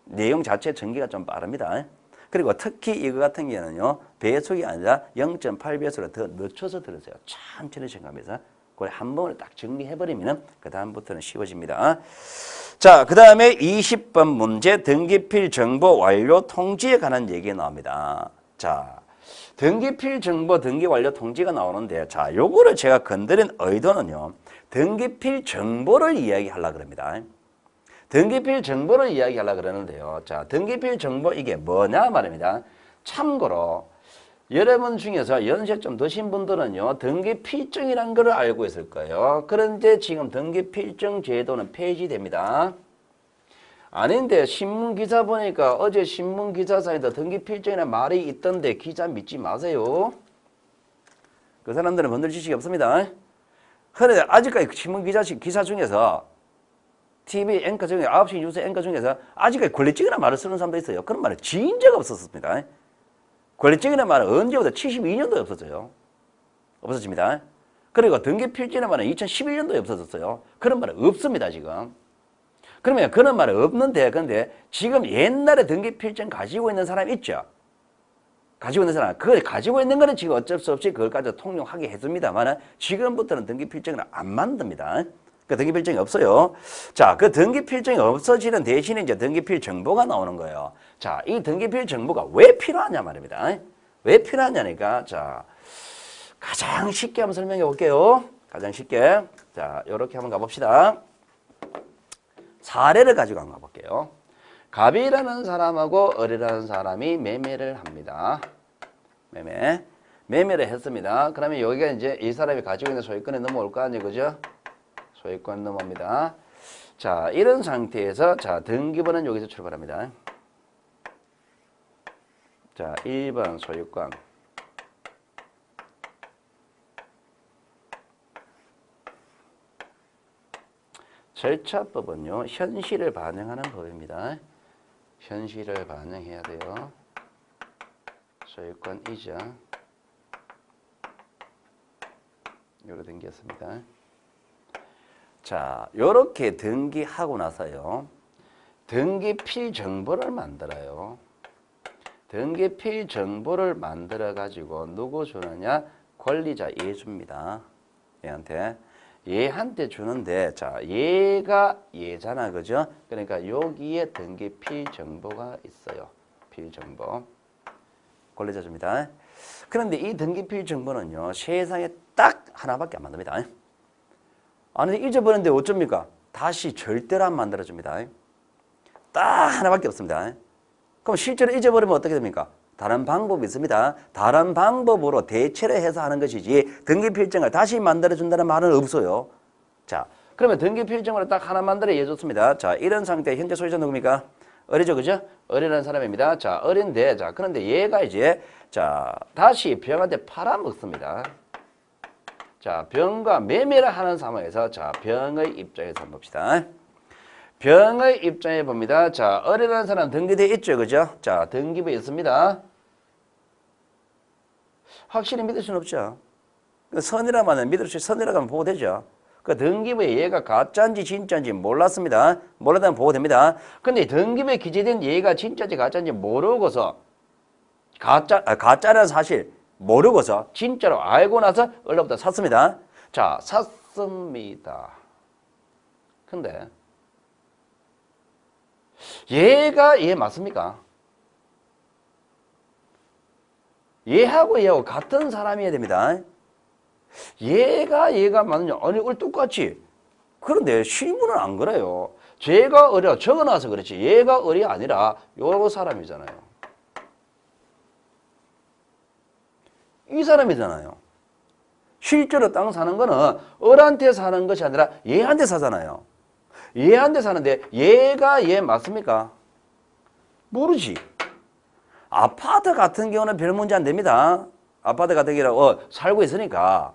내용 자체 전개가 좀 빠릅니다. 그리고 특히 이거 같은 경우는요. 배속이 아니라 0.8배속으로 더 늦춰서 들으세요. 천천히 생각하면서 그걸 한 번을 딱 정리해버리면 그 다음부터는 쉬워집니다. 자, 그 다음에 20번 문제 등기필 정보 완료 통지에 관한 얘기 나옵니다. 자, 등기필 정보 등기 완료 통지가 나오는데 자, 요거를 제가 건드린 의도는요. 등기필 정보를 이야기하려고 합니다. 등기필 정보를 이야기하려고 그러는데요. 자, 등기필 정보 이게 뭐냐 말입니다. 참고로 여러분 중에서 연세 좀 드신 분들은요. 등기필증이라는 걸 알고 있을 거예요. 그런데 지금 등기필증 제도는 폐지됩니다. 아닌데 신문기사 보니까 어제 신문기사사에도 등기필증이라는 말이 있던데 기자 믿지 마세요. 그 사람들은 건들 지식이 없습니다. 그런데 아직까지 신문기사 중에서 TV 앵커 중에 9시 뉴스 앵커 중에서 아직까지 권리증이라는 말을 쓰는 사람도 있어요. 그런 말을 지은 적가 없었습니다. 권리증이라는 말은 언제부터 72년도에 없었어요. 없어집니다. 그리고 등기필증이라는 말은 2011년도에 없어졌어요. 그런 말은 없습니다, 지금. 그러면 그런 말은 없는데, 근데 지금 옛날에 등기필증 가지고 있는 사람 있죠? 가지고 있는 사람, 그걸 가지고 있는 거는 지금 어쩔 수 없이 그걸까지 통용하게 해줍니다만 지금부터는 등기필증을 안 만듭니다. 그 등기필증이 없어요. 자, 그 등기필증이 없어지는 대신에 이제 등기필 정보가 나오는 거예요. 자, 이 등기필 정보가 왜 필요하냐 말입니다. 왜 필요하냐니까, 자, 가장 쉽게 한번 설명해 볼게요. 가장 쉽게. 자, 요렇게 한번 가봅시다. 사례를 가지고 한번 가볼게요. 갑이라는 사람하고 을이라는 사람이 매매를 합니다. 매매를 했습니다. 그러면 여기가 이제 이 사람이 가지고 있는 소유권에 넘어올 거 아니에요, 그죠? 소유권 넘어옵니다. 자, 이런 상태에서 자, 등기부는 여기서 출발합니다. 자, 1번 소유권. 절차법은요, 현실을 반영하는 법입니다. 현실을 반영해야 돼요. 소유권 이전. 요로 등기했습니다. 자, 요렇게 등기하고 나서요. 등기필 정보를 만들어요. 등기필 정보를 만들어 가지고 누구 주느냐? 권리자 얘 줍니다. 얘한테. 얘한테 주는데 자 얘가 얘잖아 그죠? 그러니까 여기에 등기 필정보가 있어요. 필정보 권리자입니다. 그런데 이 등기 필정보는요 세상에 딱 하나밖에 안 만듭니다. 아니 잊어버렸는데 어쩝니까? 다시 절대로 안 만들어줍니다. 딱 하나밖에 없습니다. 그럼 실제로 잊어버리면 어떻게 됩니까? 다른 방법이 있습니다. 다른 방법으로 대체를 해서 하는 것이지 등기필증을 다시 만들어준다는 말은 없어요. 자, 그러면 등기필증으로 딱 하나 만들어 해줬습니다. 자, 이런 상태 현재 소유자 누굽니까? 어리죠, 그죠? 어리라는 사람입니다. 자, 어린데, 자, 그런데 얘가 이제, 자, 다시 병한테 팔아먹습니다. 자, 병과 매매를 하는 상황에서, 자, 병의 입장에서 한번 봅시다. 병의 입장에 봅니다. 자, 어리라는 사람 등기되어 있죠, 그죠? 자, 등기부에 있습니다. 확실히 믿을 수는 없죠. 선이라 말은 믿을 수, 선이라고 하면 보호되죠. 그 등기부에 얘가 가짜인지 진짜인지 몰랐습니다. 몰랐다면 보호됩니다. 근데 등기부에 기재된 얘가 진짜인지 가짜인지 모르고서 가짜라는 사실 모르고서 진짜로 알고 나서 얼마부터 샀습니다. 자, 샀습니다. 근데 얘가 얘 맞습니까? 얘하고 얘하고 같은 사람이어야 됩니다. 얘가 맞느냐? 아니, 똑같이. 그런데 실물은 안 그래요. 쟤가 어려 적어놔서 그렇지. 얘가 어리 아니라 요 사람이잖아요. 이 사람이잖아요. 실제로 땅 사는 거는 을한테 사는 것이 아니라 얘한테 사잖아요. 얘한테 사는데 얘가 얘 맞습니까? 모르지. 아파트 같은 경우는 별 문제 안 됩니다. 아파트 같은 경우는 살고 있으니까.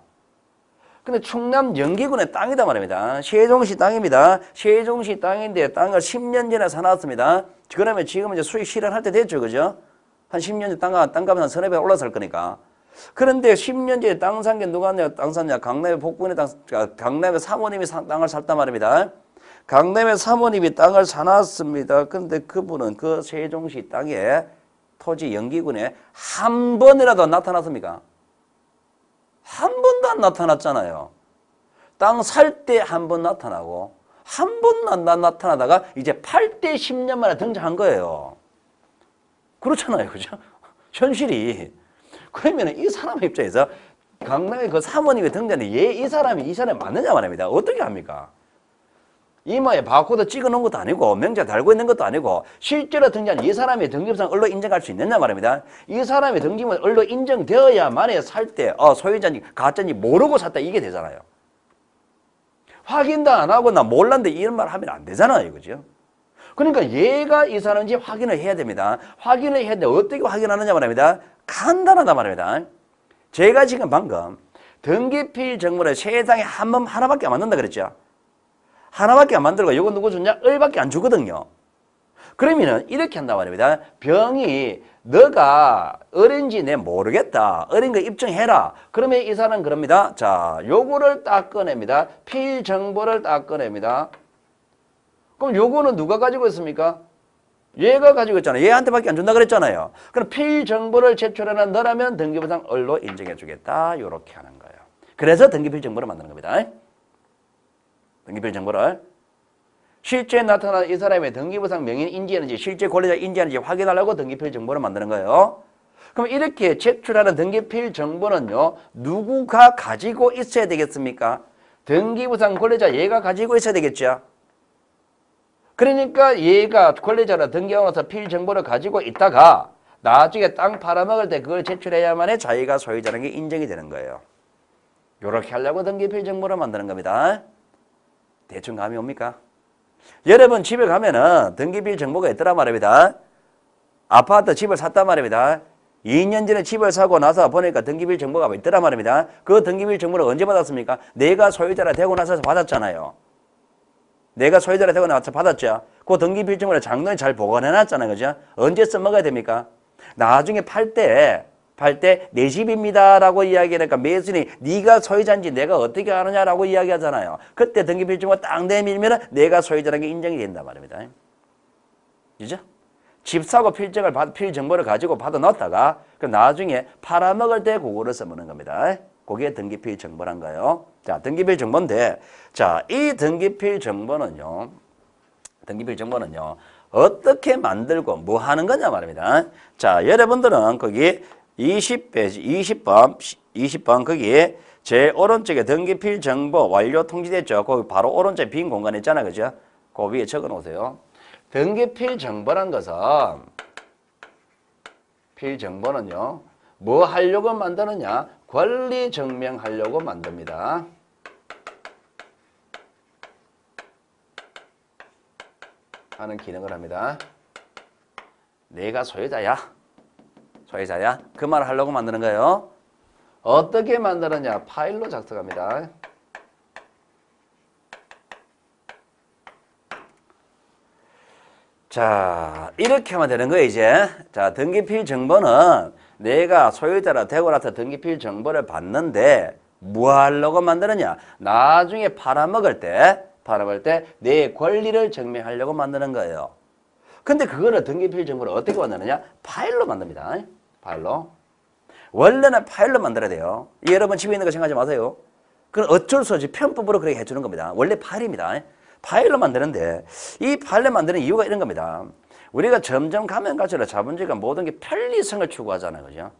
근데 충남 영기군의 땅이다 말입니다. 세종시 땅입니다. 세종시 땅인데 땅을 10년 전에 사놨습니다. 그러면 지금 이제 수익 실현할 때 됐죠, 그죠? 한 10년 전 땅값은 한 서너 배 올라설 거니까. 그런데 10년 전에 땅 산 게 누가 땅 샀냐? 강남의 복분의 강남의 사모님이 땅을 샀단 말입니다. 강남의 사모님이 땅을 사놨습니다. 그런데 그분은 그 세종시 땅에 토지 영기군에 한 번이라도 나타났습니까? 한 번도 안 나타났잖아요. 땅 살 때 한 번 나타나고 한 번도 안 나타나다가 이제 팔 때 10년 만에 등장한 거예요. 그렇잖아요. 그죠? 현실이. 그러면 이 사람의 입장에서 강남의 그 사모님이 등장했는데 이 사람이 맞느냐 말입니다. 어떻게 합니까? 이마에 바코드 찍어 놓은 것도 아니고 명자 달고 있는 것도 아니고 실제로 등장한 이 사람이 등기부상 을로 인정할 수 있느냐 말입니다. 이 사람이 등기부상 을로 인정되어야만에 살 때 소유자인지 가짜인지 모르고 샀다 이게 되잖아요. 확인도 안 하고 나 몰랐는데 이런 말 하면 안 되잖아요. 그죠? 그러니까 얘가 이 사람인지 확인을 해야 됩니다. 확인을 해야 되는데 어떻게 확인하느냐 말입니다. 간단하다 말입니다. 제가 지금 방금 등기필 정보를 세상에 한 번 하나밖에 안 만든다 그랬죠. 하나밖에 안 만들고 이거 누구 줬냐? 을밖에 안 주거든요. 그러면은 이렇게 한단 말입니다. 병이 너가 어린지 내 모르겠다. 어린 거 입증해라. 그러면 이 사람은 그럽니다. 자, 요거를 딱 꺼냅니다. 필정보를 딱 꺼냅니다. 그럼 요거는 누가 가지고 있습니까? 얘가 가지고 있잖아요. 얘한테밖에 안 준다 그랬잖아요. 그럼 필정보를 제출하는 너라면 등기부상 을로 인정해 주겠다. 요렇게 하는 거예요. 그래서 등기필정보를 만드는 겁니다. 등기필 정보를 실제 나타난 이 사람의 등기부상 명인 인지하는지 실제 권리자 인지하는지 확인하려고 등기필 정보를 만드는 거예요. 그럼 이렇게 제출하는 등기필 정보는요. 누구가 가지고 있어야 되겠습니까? 등기부상 권리자 얘가 가지고 있어야 되겠죠. 그러니까 얘가 권리자로 등기하고 나서 필 정보를 가지고 있다가 나중에 땅 팔아먹을 때 그걸 제출해야만에 자기가 소유자라는 게 인정이 되는 거예요. 이렇게 하려고 등기필 정보를 만드는 겁니다. 대충 감이 옵니까? 여러분 집에 가면은 등기필 정보가 있더란 말입니다. 아파트 집을 샀단 말입니다. 2년 전에 집을 사고 나서 보니까 등기필 정보가 있더란 말입니다. 그 등기필 정보를 언제 받았습니까? 내가 소유자라 되고 나서 받았잖아요. 내가 소유자라 되고 나서 받았죠. 그 등기필 정보를 장롱에 잘 보관해놨잖아요. 그죠? 언제 써먹어야 됩니까? 나중에 팔 때 내 집입니다라고 이야기하니까 매수인이 네가 소유자인지 내가 어떻게 아느냐라고 이야기하잖아요. 그때 등기필정보 딱 내밀면 내가 소유자라는 게 인정이 된단 말입니다. 그죠? 집 사고 필정보를 가지고 받아 넣었다가 그 나중에 팔아먹을 때 그거를 써먹는 겁니다. 그게 등기필 정보란 거예요. 자, 등기필 정보인데, 자, 이 등기필 정보는요, 어떻게 만들고 뭐 하는 거냐 말입니다. 자, 여러분들은 거기 20번 거기 제 오른쪽에 등기필 정보 완료 통지됐죠. 거기 바로 오른쪽에 빈 공간 있잖아요. 그죠? 그 위에 적어 놓으세요. 등기필 정보란 것은 필정보는요. 뭐 하려고 만드느냐? 권리 증명하려고 만듭니다. 하는 기능을 합니다. 내가 소유자야. 그 말을 하려고 만드는 거예요. 어떻게 만드느냐? 파일로 작성합니다. 자, 이렇게 하면 되는 거예요, 이제. 자, 등기필 정보는 내가 소유자라 되고 나서 등기필 정보를 받는데 뭐 하려고 만드느냐? 나중에 팔아먹을 때 내 권리를 증명하려고 만드는 거예요. 근데 그거를 등기필 정보를 어떻게 만드느냐? 파일로 만듭니다. 파일로. 원래는 파일로 만들어야 돼요. 여러분 집에 있는 거 생각하지 마세요. 그건 어쩔 수 없이 편법으로 그렇게 해주는 겁니다. 원래 파일입니다. 파일로 만드는데 이 파일로 만드는 이유가 이런 겁니다. 우리가 점점 가면 갈수록 자본주의가 모든 게 편리성을 추구하잖아요. 그죠?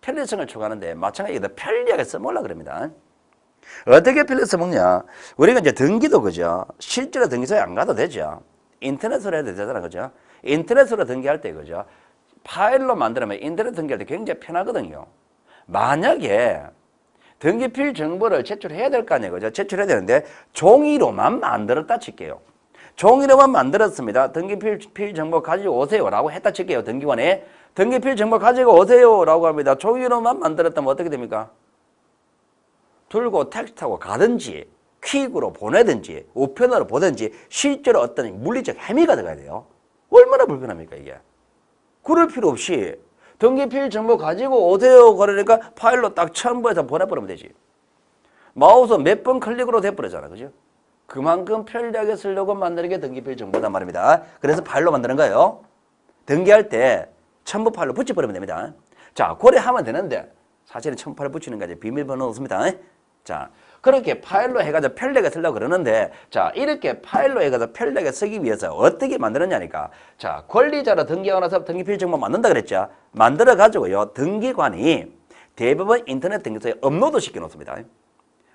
편리성을 추구하는데 마찬가지로 편리하게 써먹으려고 그럽니다. 어떻게 편리하게 써먹냐? 우리가 이제 등기도 그죠? 실제로 등기소에 안 가도 되죠. 인터넷으로 해도 되잖아요. 그죠? 인터넷으로 등기할 때 그죠? 파일로 만들면 인터넷 등기할 때 굉장히 편하거든요. 만약에 등기필 정보를 제출해야 될 거 아니에요. 그죠? 제출해야 되는데 종이로만 만들었다 칠게요. 종이로만 만들었습니다. 등기필 정보 가지고 오세요 라고 했다 칠게요. 등기관에 등기필 정보 가지고 오세요 라고 합니다. 종이로만 만들었다면 어떻게 됩니까? 들고 택시 타고 가든지 퀵으로 보내든지 우편으로 보든지 실제로 어떤 물리적 행위가 들어가야 돼요. 얼마나 불편합니까 이게. 그럴 필요 없이 등기필 정보 가지고 오세요 그러니까 파일로 딱 첨부해서 보내버리면 되지. 마우스 몇 번 클릭으로 돼버리잖아. 그죠? 그만큼 편리하게 쓰려고 만드는 게 등기필 정보단 말입니다. 그래서 파일로 만드는 거예요. 등기할 때 첨부 파일로 붙여버리면 됩니다. 자, 고려하면 되는데 사실은 첨부 파일 붙이는 게 비밀번호 없습니다. 자, 그렇게 파일로 해가지고 편리하게 쓰려고 그러는데 자, 이렇게 파일로 해가지고 편리하게 쓰기 위해서 어떻게 만드느냐니까 자, 권리자로 등기하고 나서 등기필 정보 만든다 그랬죠. 만들어가지고요, 등기관이 대부분 인터넷 등기소에 업로드 시켜놓습니다.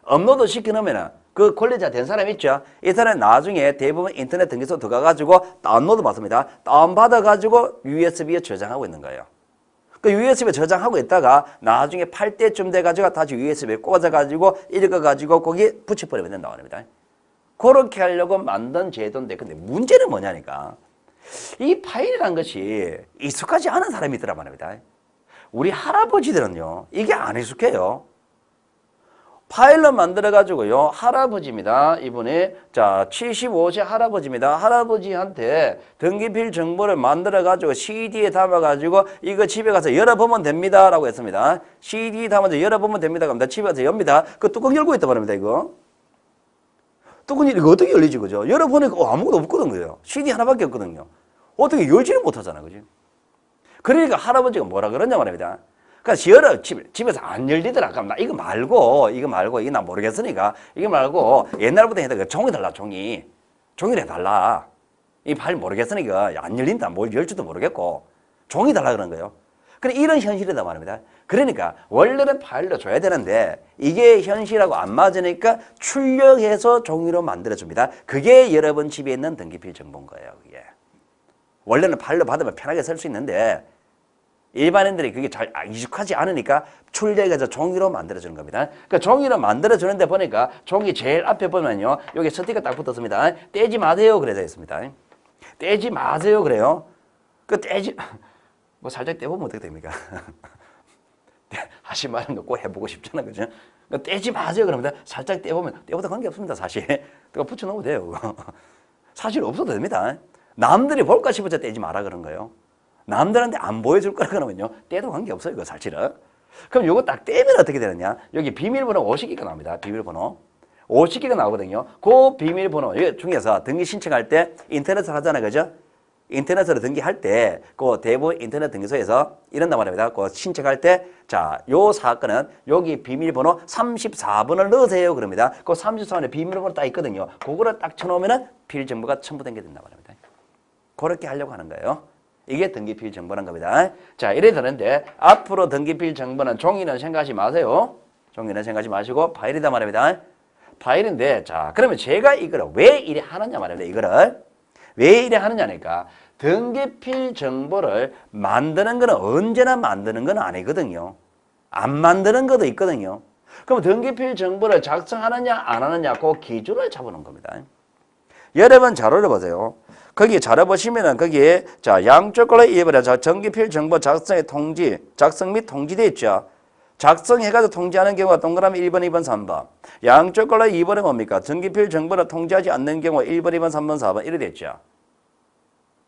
업로드 시켜놓으면 그 권리자 된 사람 있죠. 이 사람이 나중에 대부분 인터넷 등기소 들어가가지고 다운로드 받습니다. 다운받아가지고 USB에 저장하고 있는 거예요. 그 USB에 저장하고 있다가 나중에 팔 때쯤 돼가지고 다시 USB에 꽂아가지고 읽어가지고 거기에 붙여버리면 된다고 합니다. 그렇게 하려고 만든 제도인데 근데 문제는 뭐냐니까 이 파일이란 것이 익숙하지 않은 사람이 있더란 말입니다. 우리 할아버지들은요 이게 안 익숙해요. 파일로 만들어가지고요, 할아버지입니다. 이분이, 자, 75세 할아버지입니다. 할아버지한테 등기필 정보를 만들어가지고 CD에 담아가지고 이거 집에 가서 열어보면 됩니다. 라고 했습니다. CD 담아서 열어보면 됩니다. 그럼 집에 가서 엽니다. 그 뚜껑 열고 있단 말입니다, 이거. 뚜껑이 이거 어떻게 열리지, 그죠? 열어보니까 아무것도 없거든, 그죠? CD 하나밖에 없거든요. 어떻게 열지를 못하잖아, 그죠? 그러니까 할아버지가 뭐라 그러냐 말입니다. 그러니까 집에서 안 열리더라. 그럼 나 이거 말고 이거 나 모르겠으니까 이거 말고 옛날부터 했던 종이 달라. 종이를 해달라. 이 파일 모르겠으니까 안 열린다. 뭘 열지도 모르겠고 종이 달라 그런 거예요. 그래 이런 현실이다 말입니다. 그러니까 원래는 파일로 줘야 되는데 이게 현실하고 안 맞으니까 출력해서 종이로 만들어줍니다. 그게 여러분 집에 있는 등기필 정보인 거예요. 그게. 원래는 파일로 받으면 편하게 쓸 수 있는데 일반인들이 그게 잘 익숙하지 않으니까 출력해서 종이로 만들어주는 겁니다. 그러니까 종이로 만들어주는데 보니까 종이 제일 앞에 보면요. 여기 스티커 딱 붙었습니다. 떼지 마세요. 그래져 있습니다. 떼지 마세요. 그래요. 뭐 살짝 떼보면 어떻게 됩니까? 하신 말은 꼭 해보고 싶잖아. 그죠? 그러니까 떼지 마세요. 그럽니다. 살짝 떼보면, 떼보다 관계없습니다. 사실. 그거 붙여놓으면 돼요. 사실 없어도 됩니다. 남들이 볼까 싶어서 떼지 마라 그런 거예요. 남들한테 안 보여줄 거라 그러면요. 떼도 관계없어요. 이거 사실은. 그럼 이거 딱 떼면 어떻게 되느냐. 여기 비밀번호 50개가 나옵니다. 비밀번호. 50개가 나오거든요. 그 비밀번호 중에서 등기 신청할 때 인터넷을 하잖아요. 그죠? 인터넷으로 등기할 때, 그 대부분 인터넷 등기소에서 이런단 말입니다. 그 신청할 때, 자, 요 사건은 여기 비밀번호 34번을 넣으세요. 그럽니다. 그 34번에 비밀번호 딱 있거든요. 그거를 딱 쳐놓으면은 필정보가 첨부된 게 된단 말입니다. 그렇게 하려고 하는 거예요. 이게 등기필 정보란 겁니다. 자, 이래 되는데, 앞으로 등기필 정보는 종이는 생각하지 마세요. 종이는 생각하지 마시고, 파일이다 말입니다. 파일인데, 자, 그러면 제가 이거를 왜 이래 하느냐 말입니다. 이거를. 왜 이래 하느냐니까, 등기필 정보를 만드는 거는 언제나 만드는 건 아니거든요. 안 만드는 것도 있거든요. 그럼 등기필 정보를 작성하느냐, 안 하느냐, 그 기준을 잡아놓은 겁니다. 여러분 자료를 보세요. 거기 자료 보시면은 거기에 자 양쪽 걸로 이해버려 등기필 정보 작성의 통지, 작성 및 통지돼 있죠. 작성해가지고 통지하는 경우가 동그라미 1번, 2번, 3번. 양쪽 걸로 2번은 뭡니까? 등기필 정보를 통지하지 않는 경우 1번, 2번, 3번, 4번 이래 됐죠.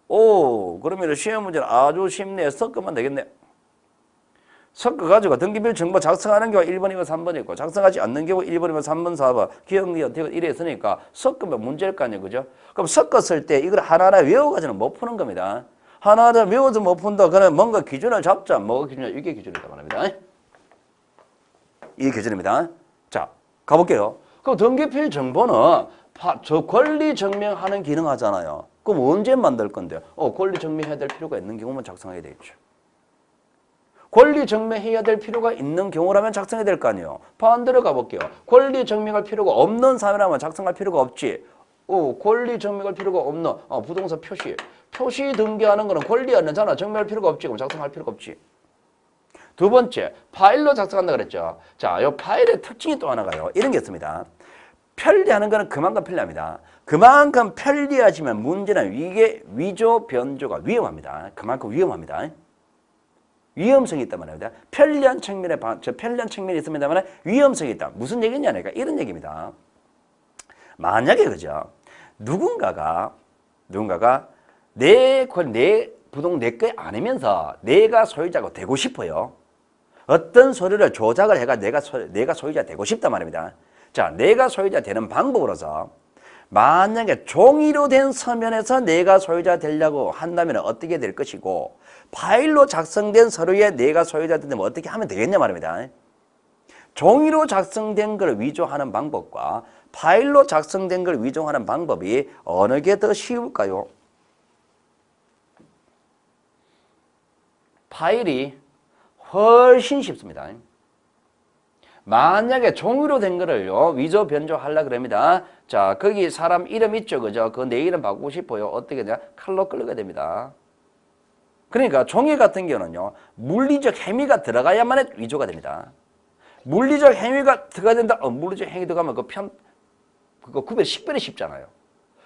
오, 그러면 시험 문제는 아주 쉽네. 섞으면 되겠네. 섞어가지고 등기필 정보 작성하는 경우 1번, 2번, 3번 있고 작성하지 않는 경우 1번, 2번, 3번, 4번 기억력, 대거 이래 있으니까 섞으면 문제일 거 아니에요. 그죠? 그럼 섞었을 때 이걸 하나하나 외워가지고는 못 푸는 겁니다. 하나하나 외워서 못 푼다. 그러면 뭔가 기준을 잡자. 뭐가 기준이냐? 이게 기준이다 말입니다. 이게 기준입니다. 자, 가볼게요. 그럼 등기필 정보는 저 권리 증명하는 기능 하잖아요. 그럼 언제 만들 건데? 권리 증명해야 될 필요가 있는 경우만 작성하게 돼 있죠. 권리 증명해야 될 필요가 있는 경우라면 작성해야 될 거 아니에요. 반대로 가볼게요. 권리 증명할 필요가 없는 사람이라면 작성할 필요가 없지. 권리 증명할 필요가 없는 부동산 표시. 표시 등기하는 거는 권리 안 되잖아. 증명할 필요가 없지. 그럼 작성할 필요가 없지. 두 번째, 파일로 작성한다 그랬죠. 자, 이 파일의 특징이 또 하나가요. 이런 게 있습니다. 편리하는 거는 그만큼 편리합니다. 그만큼 편리하지만 문제는 이게 위조 변조가 위험합니다. 그만큼 위험합니다. 위험성이 있단 말입니다. 편리한 측면이 있습니다만 위험성이 있다. 무슨 얘기냐니까 이런 얘기입니다. 만약에 그죠? 누군가가 내 부동 내 거 아니면서 내가 소유자가 되고 싶어요. 어떤 서류를 조작을 해가 내가 소유자 되고 싶단 말입니다. 자, 내가 소유자 되는 방법으로서 만약에 종이로 된 서면에서 내가 소유자 되려고 한다면 어떻게 될 것이고 파일로 작성된 서류에 내가 소유자 되면 어떻게 하면 되겠냐 말입니다. 종이로 작성된 걸 위조하는 방법과 파일로 작성된 걸 위조하는 방법이 어느 게 더 쉬울까요? 파일이 훨씬 쉽습니다. 만약에 종이로 된 거를요, 위조 변조하려고 그럽니다. 자, 거기 사람 이름 있죠, 그죠? 그 내 이름 바꾸고 싶어요. 어떻게 되냐? 칼로 끌게 됩니다. 그러니까 종이 같은 경우는요, 물리적 행위가 들어가야만 위조가 됩니다. 물리적 행위가 들어가야 된다? 물리적 행위 들어가면 그거 구별 식별이 쉽잖아요.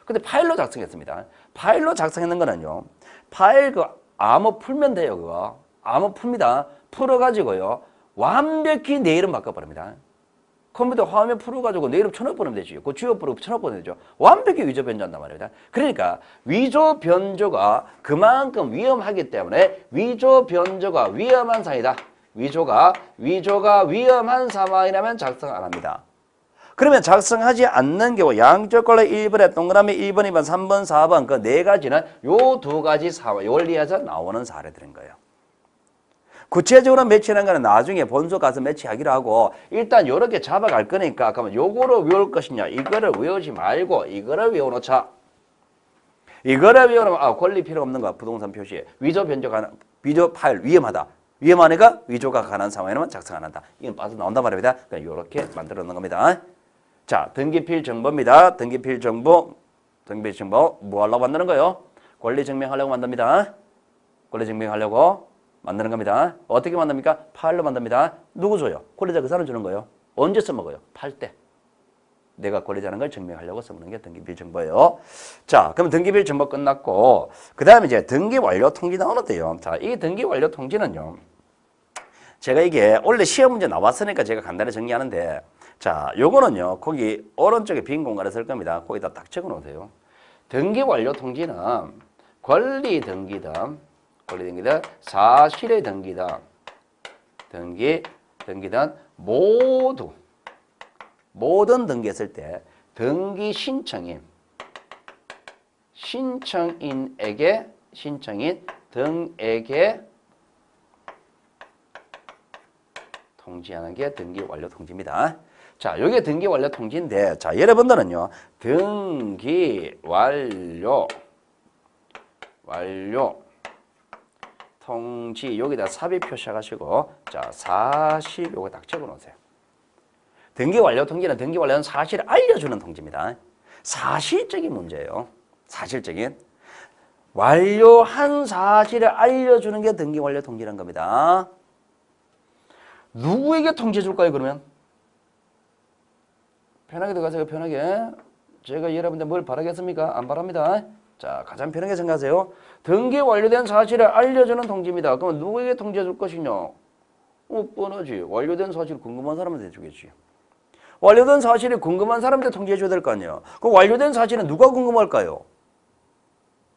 근데 파일로 작성했습니다. 파일로 작성했는 거는요, 파일 암호 풀면 돼요, 그거. 암호 풉니다. 풀어가지고요, 완벽히 내 이름 바꿔버립니다. 컴퓨터 화면 풀어가지고 내 이름 쳐넣어버리면 되지. 그 주어버리고 쳐넣어버리면 되죠. 완벽히 위조 변조한단 말입니다. 그러니까 위조 변조가 그만큼 위험하기 때문에 위조 변조가 위험한 상황이다. 위조가 위험한 상황이라면 작성 안 합니다. 그러면 작성하지 않는 경우 양쪽 걸로 1번에 동그라미 1번, 2번, 3번, 4번 그 네 가지는 요 두 가지 원리에서 나오는 사례들인 거예요. 구체적으로 매치하는 거는 나중에 본소 가서 매치하기로 하고 일단 요렇게 잡아갈 거니까 그러면 요거를 외울 것이냐 이거를 외우지 말고 이거를 외워놓자. 이거를 외우면 권리 필요 없는 거 부동산 표시 위조 변조가 위조 파일 위험하다. 위험하니까 위조가 가능한 상황에는 작성 안 한다. 이건 빠져나온단 말입니다. 그냥 요렇게 만들어 놓은 겁니다. 자, 등기필 정보입니다. 등기필 정보 뭐 하려고 만드는 거예요? 권리 증명하려고 만듭니다. 권리 증명하려고 만드는 겁니다. 어떻게 만듭니까? 파일로 만듭니다. 누구 줘요? 권리자 그 사람 주는 거예요. 언제 써먹어요? 팔 때. 내가 권리자라는 걸 증명하려고 써먹는 게 등기필 정보예요. 자, 그럼 등기필 정보 끝났고 그 다음에 이제 등기 완료 통지 나오는데요. 자, 이 등기 완료 통지는요. 제가 이게 원래 시험 문제 나왔으니까 제가 간단히 정리하는데 자, 요거는요. 거기 오른쪽에 빈 공간에 쓸 겁니다. 거기다 딱 적어 놓으세요. 등기 완료 통지는 권리 등기든 사실의 등기든 등기든 모든 등기했을 때 등기 신청인에게 신청인 등에게 통지하는 게 등기 완료 통지입니다. 자, 이게 등기 완료 통지인데, 자, 여러분들은요, 등기 완료 통지 여기다 삽입 표시하시고, 자, 사실 요거 딱 적어 놓으세요. 등기 완료 통지는 등기 완료는 사실을 알려주는 통지입니다. 사실적인 문제예요. 사실적인. 완료한 사실을 알려주는 게 등기 완료 통지라는 겁니다. 누구에게 통지해 줄까요, 그러면? 편하게 들어가세요, 편하게. 제가 여러분들 뭘 바라겠습니까? 안 바랍니다. 자, 가장 편하게 생각하세요. 등기 완료된 사실을 알려주는 통지입니다. 그러면 누구에게 통지해 줄 것이냐? 뻔하지. 완료된 사실 궁금한 사람한테 해주겠지. 완료된 사실이 궁금한 사람한테 통지해 줘야 될 거 아니에요. 그 완료된 사실은 누가 궁금할까요?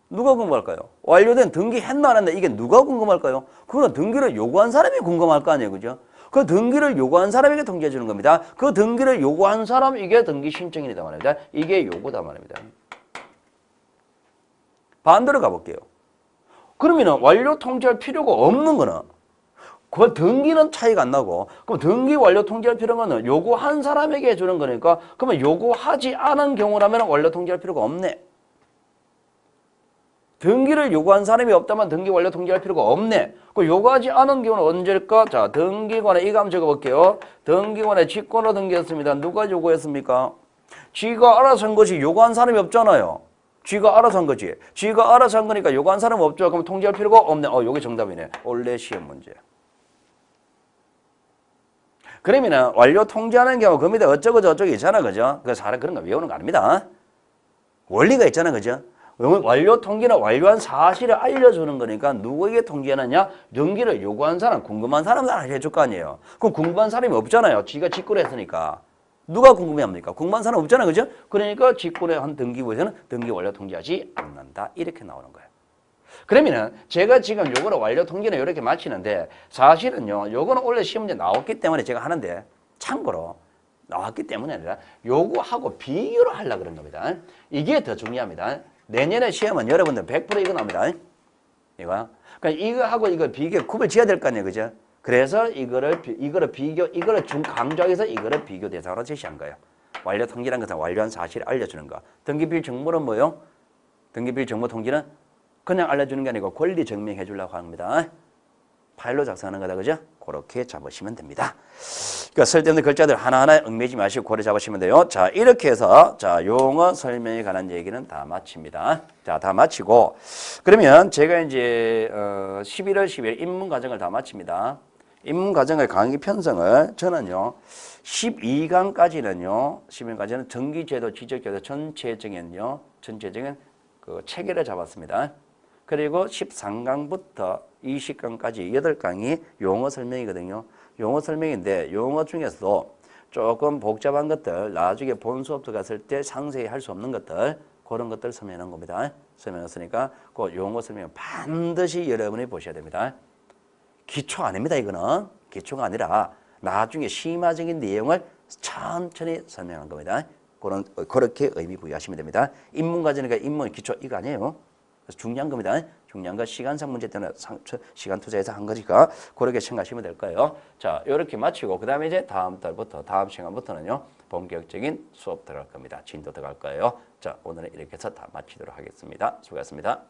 누가 궁금할까요? 완료된 등기 했나 안 했나 이게 누가 궁금할까요? 그거는 등기를 요구한 사람이 궁금할 거 아니에요, 그죠? 그 등기를 요구한 사람에게 통지해 주는 겁니다. 그 등기를 요구한 사람, 이게 등기 신청인이다 말입니다. 이게 요구다 말입니다. 반대로 가볼게요. 그러면 완료 통지할 필요가 없는 거는 그 등기는 차이가 안 나고, 그럼 등기 완료 통지할 필요는 요구한 사람에게 해주는 거니까, 그러면 요구하지 않은 경우라면 완료 통지할 필요가 없네. 등기를 요구한 사람이 없다면 등기 완료 통지할 필요가 없네. 그 요구하지 않은 경우는 언제일까? 자, 등기관에 이거 한번 적어볼게요. 등기관에 직권으로 등기했습니다. 누가 요구했습니까? 지가 알아서 한 것이 요구한 사람이 없잖아요. 지가 알아서 한 거지. 지가 알아서 한 거니까 요구한 사람 없죠. 그럼 통지할 필요가 없네. 요게 정답이네. 올해 시험 문제. 그러면은 완료 통지하는 경우 그 밑에 어쩌고 저쩌고 있잖아, 그죠? 그 사람 그런 거 외우는 거 아닙니다. 원리가 있잖아, 그죠? 완료 통지는 완료한 사실을 알려주는 거니까 누구에게 통지하느냐? 등기를 요구한 사람, 궁금한 사람들 해줄 거 아니에요. 그럼 궁금한 사람이 없잖아요. 지가 직권을 했으니까. 누가 궁금해합니까? 궁금한 사람 없잖아, 그죠? 그러니까 직권에 한 등기부에서는 등기 완료 통지하지 않는다. 이렇게 나오는 거예요. 그러면은 제가 지금 요거를 완료 통지는 이렇게 마치는데 사실은요, 요거는 원래 시험 문제 나왔기 때문에 제가 하는데 참고로 나왔기 때문이 아니라 요거하고 비교를 하려고 그런 겁니다. 이게 더 중요합니다. 내년에 시험은 여러분들 100% 이거 나옵니다. 이거. 그러니까 이거하고 이거 비교 구별 지어야 될 거 아니에요, 그죠? 그래서 이거를 강조해서 이거를 비교 대상으로 제시한 거예요. 완료 통지라는 것은 완료한 사실을 알려주는 거. 등기비율 정보는 뭐예요? 등기비율 정보 통지는 그냥 알려주는 게 아니고 권리 증명해 주려고 하는 겁니다. 파일로 작성하는 거다, 그죠? 그렇게 잡으시면 됩니다. 그러니까 쓸데없는 글자들 하나하나 얽매지 마시고 고려 잡으시면 돼요. 자, 이렇게 해서 자, 용어 설명에 관한 얘기는 다 마칩니다. 자, 다 마치고 그러면 제가 이제 11월 12일 입문 과정을 다 마칩니다. 입문 과정의 강의 편성을 저는요 12강까지는 전기제도, 지적제도 전체적인 그 체계를 잡았습니다. 그리고 13강부터 20강까지 8강이 용어 설명이거든요. 용어 설명인데 용어 중에서도 조금 복잡한 것들, 나중에 본 수업 들어갔을 때 상세히 할 수 없는 것들, 그런 것들 설명한 겁니다. 설명했으니까 그 용어 설명 반드시 여러분이 보셔야 됩니다. 기초 아닙니다, 이거는. 기초가 아니라 나중에 심화적인 내용을 천천히 설명한 겁니다. 그렇게 의미 부여하시면 됩니다. 입문과정이니까 입문 기초 이거 아니에요. 그래서 중요한 겁니다. 중요한 건 시간상 문제 때문에 시간 투자해서 한 거니까 그렇게 생각하시면 될 거예요. 자, 이렇게 마치고 그 다음에 이제 다음 시간부터는요 본격적인 수업 들어갈 겁니다. 진도 들어갈 거예요. 자, 오늘은 이렇게 해서 다 마치도록 하겠습니다. 수고하셨습니다.